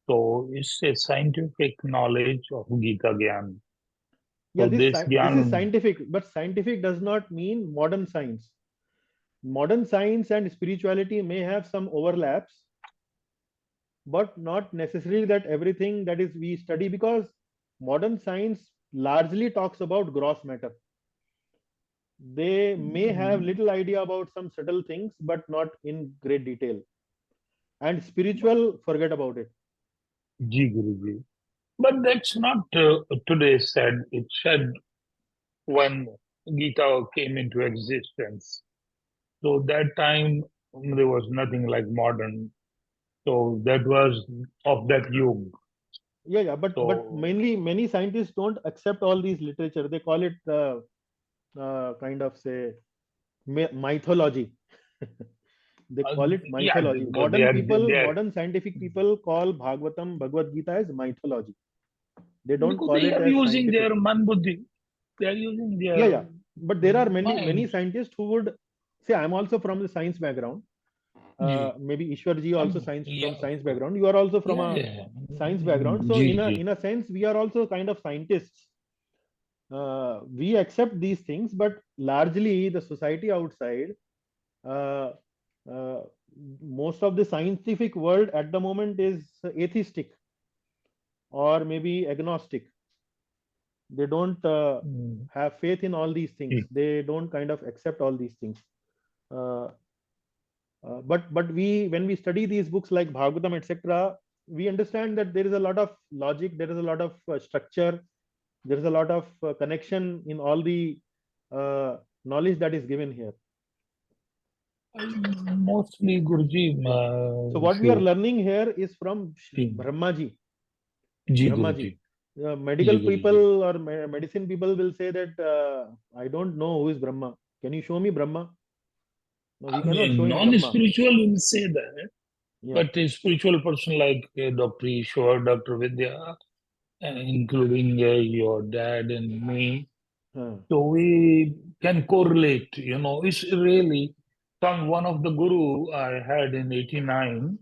So it's a scientific knowledge of Gita Gyan. Yeah, So this this is Gyan, scientific, but scientific does not mean modern science. Modern science and spirituality may have some overlaps, but not necessarily that everything that is we study, because modern science largely talks about gross matter. They may have little idea about some subtle things, but not in great detail. And spiritual, forget about it. Ji Guruji. But that's not today said. It said when Gita came into existence. So that time there was nothing like modern. So that was of that yuga. Yeah, but So mainly many scientists don't accept all these literature. They call it kind of say mythology. They call it yeah, mythology. because they Modern scientific people call Bhagavatam, Bhagavad Gita as mythology. They don't because call they it are as using scientific. their man buddhi. They are using Yeah, their but there are many mind. scientists who would say, I'm also from the science background. Ji. Maybe Ishwarji also Yeah, from science background. You are also from yeah, a yeah. science background. So Ji, in a sense, we are also kind of scientists. We accept these things, but largely the society outside, uh, uh, most of the scientific world at the moment is atheistic or maybe agnostic. They don't have faith in all these things. They don't kind of accept all these things. Uh, but we, when we study these books like Bhagavatam, etc., we understand that there is a lot of logic, there is a lot of structure, there is a lot of connection in all the knowledge that is given here. Mostly Guruji. So what we are learning here is from Brahmaji. Ji Brahmaji. Guruji. Medical Ji, Guruji. people or medicine people will say that I don't know who is Brahma. Can you show me Brahma? No, we cannot show him Brahma. Non-spiritual will say that, Yeah. but a spiritual person like Dr. Ishwar, Dr. Vidya, including your dad and me, so we can correlate. It's really one of the guru I had in '89.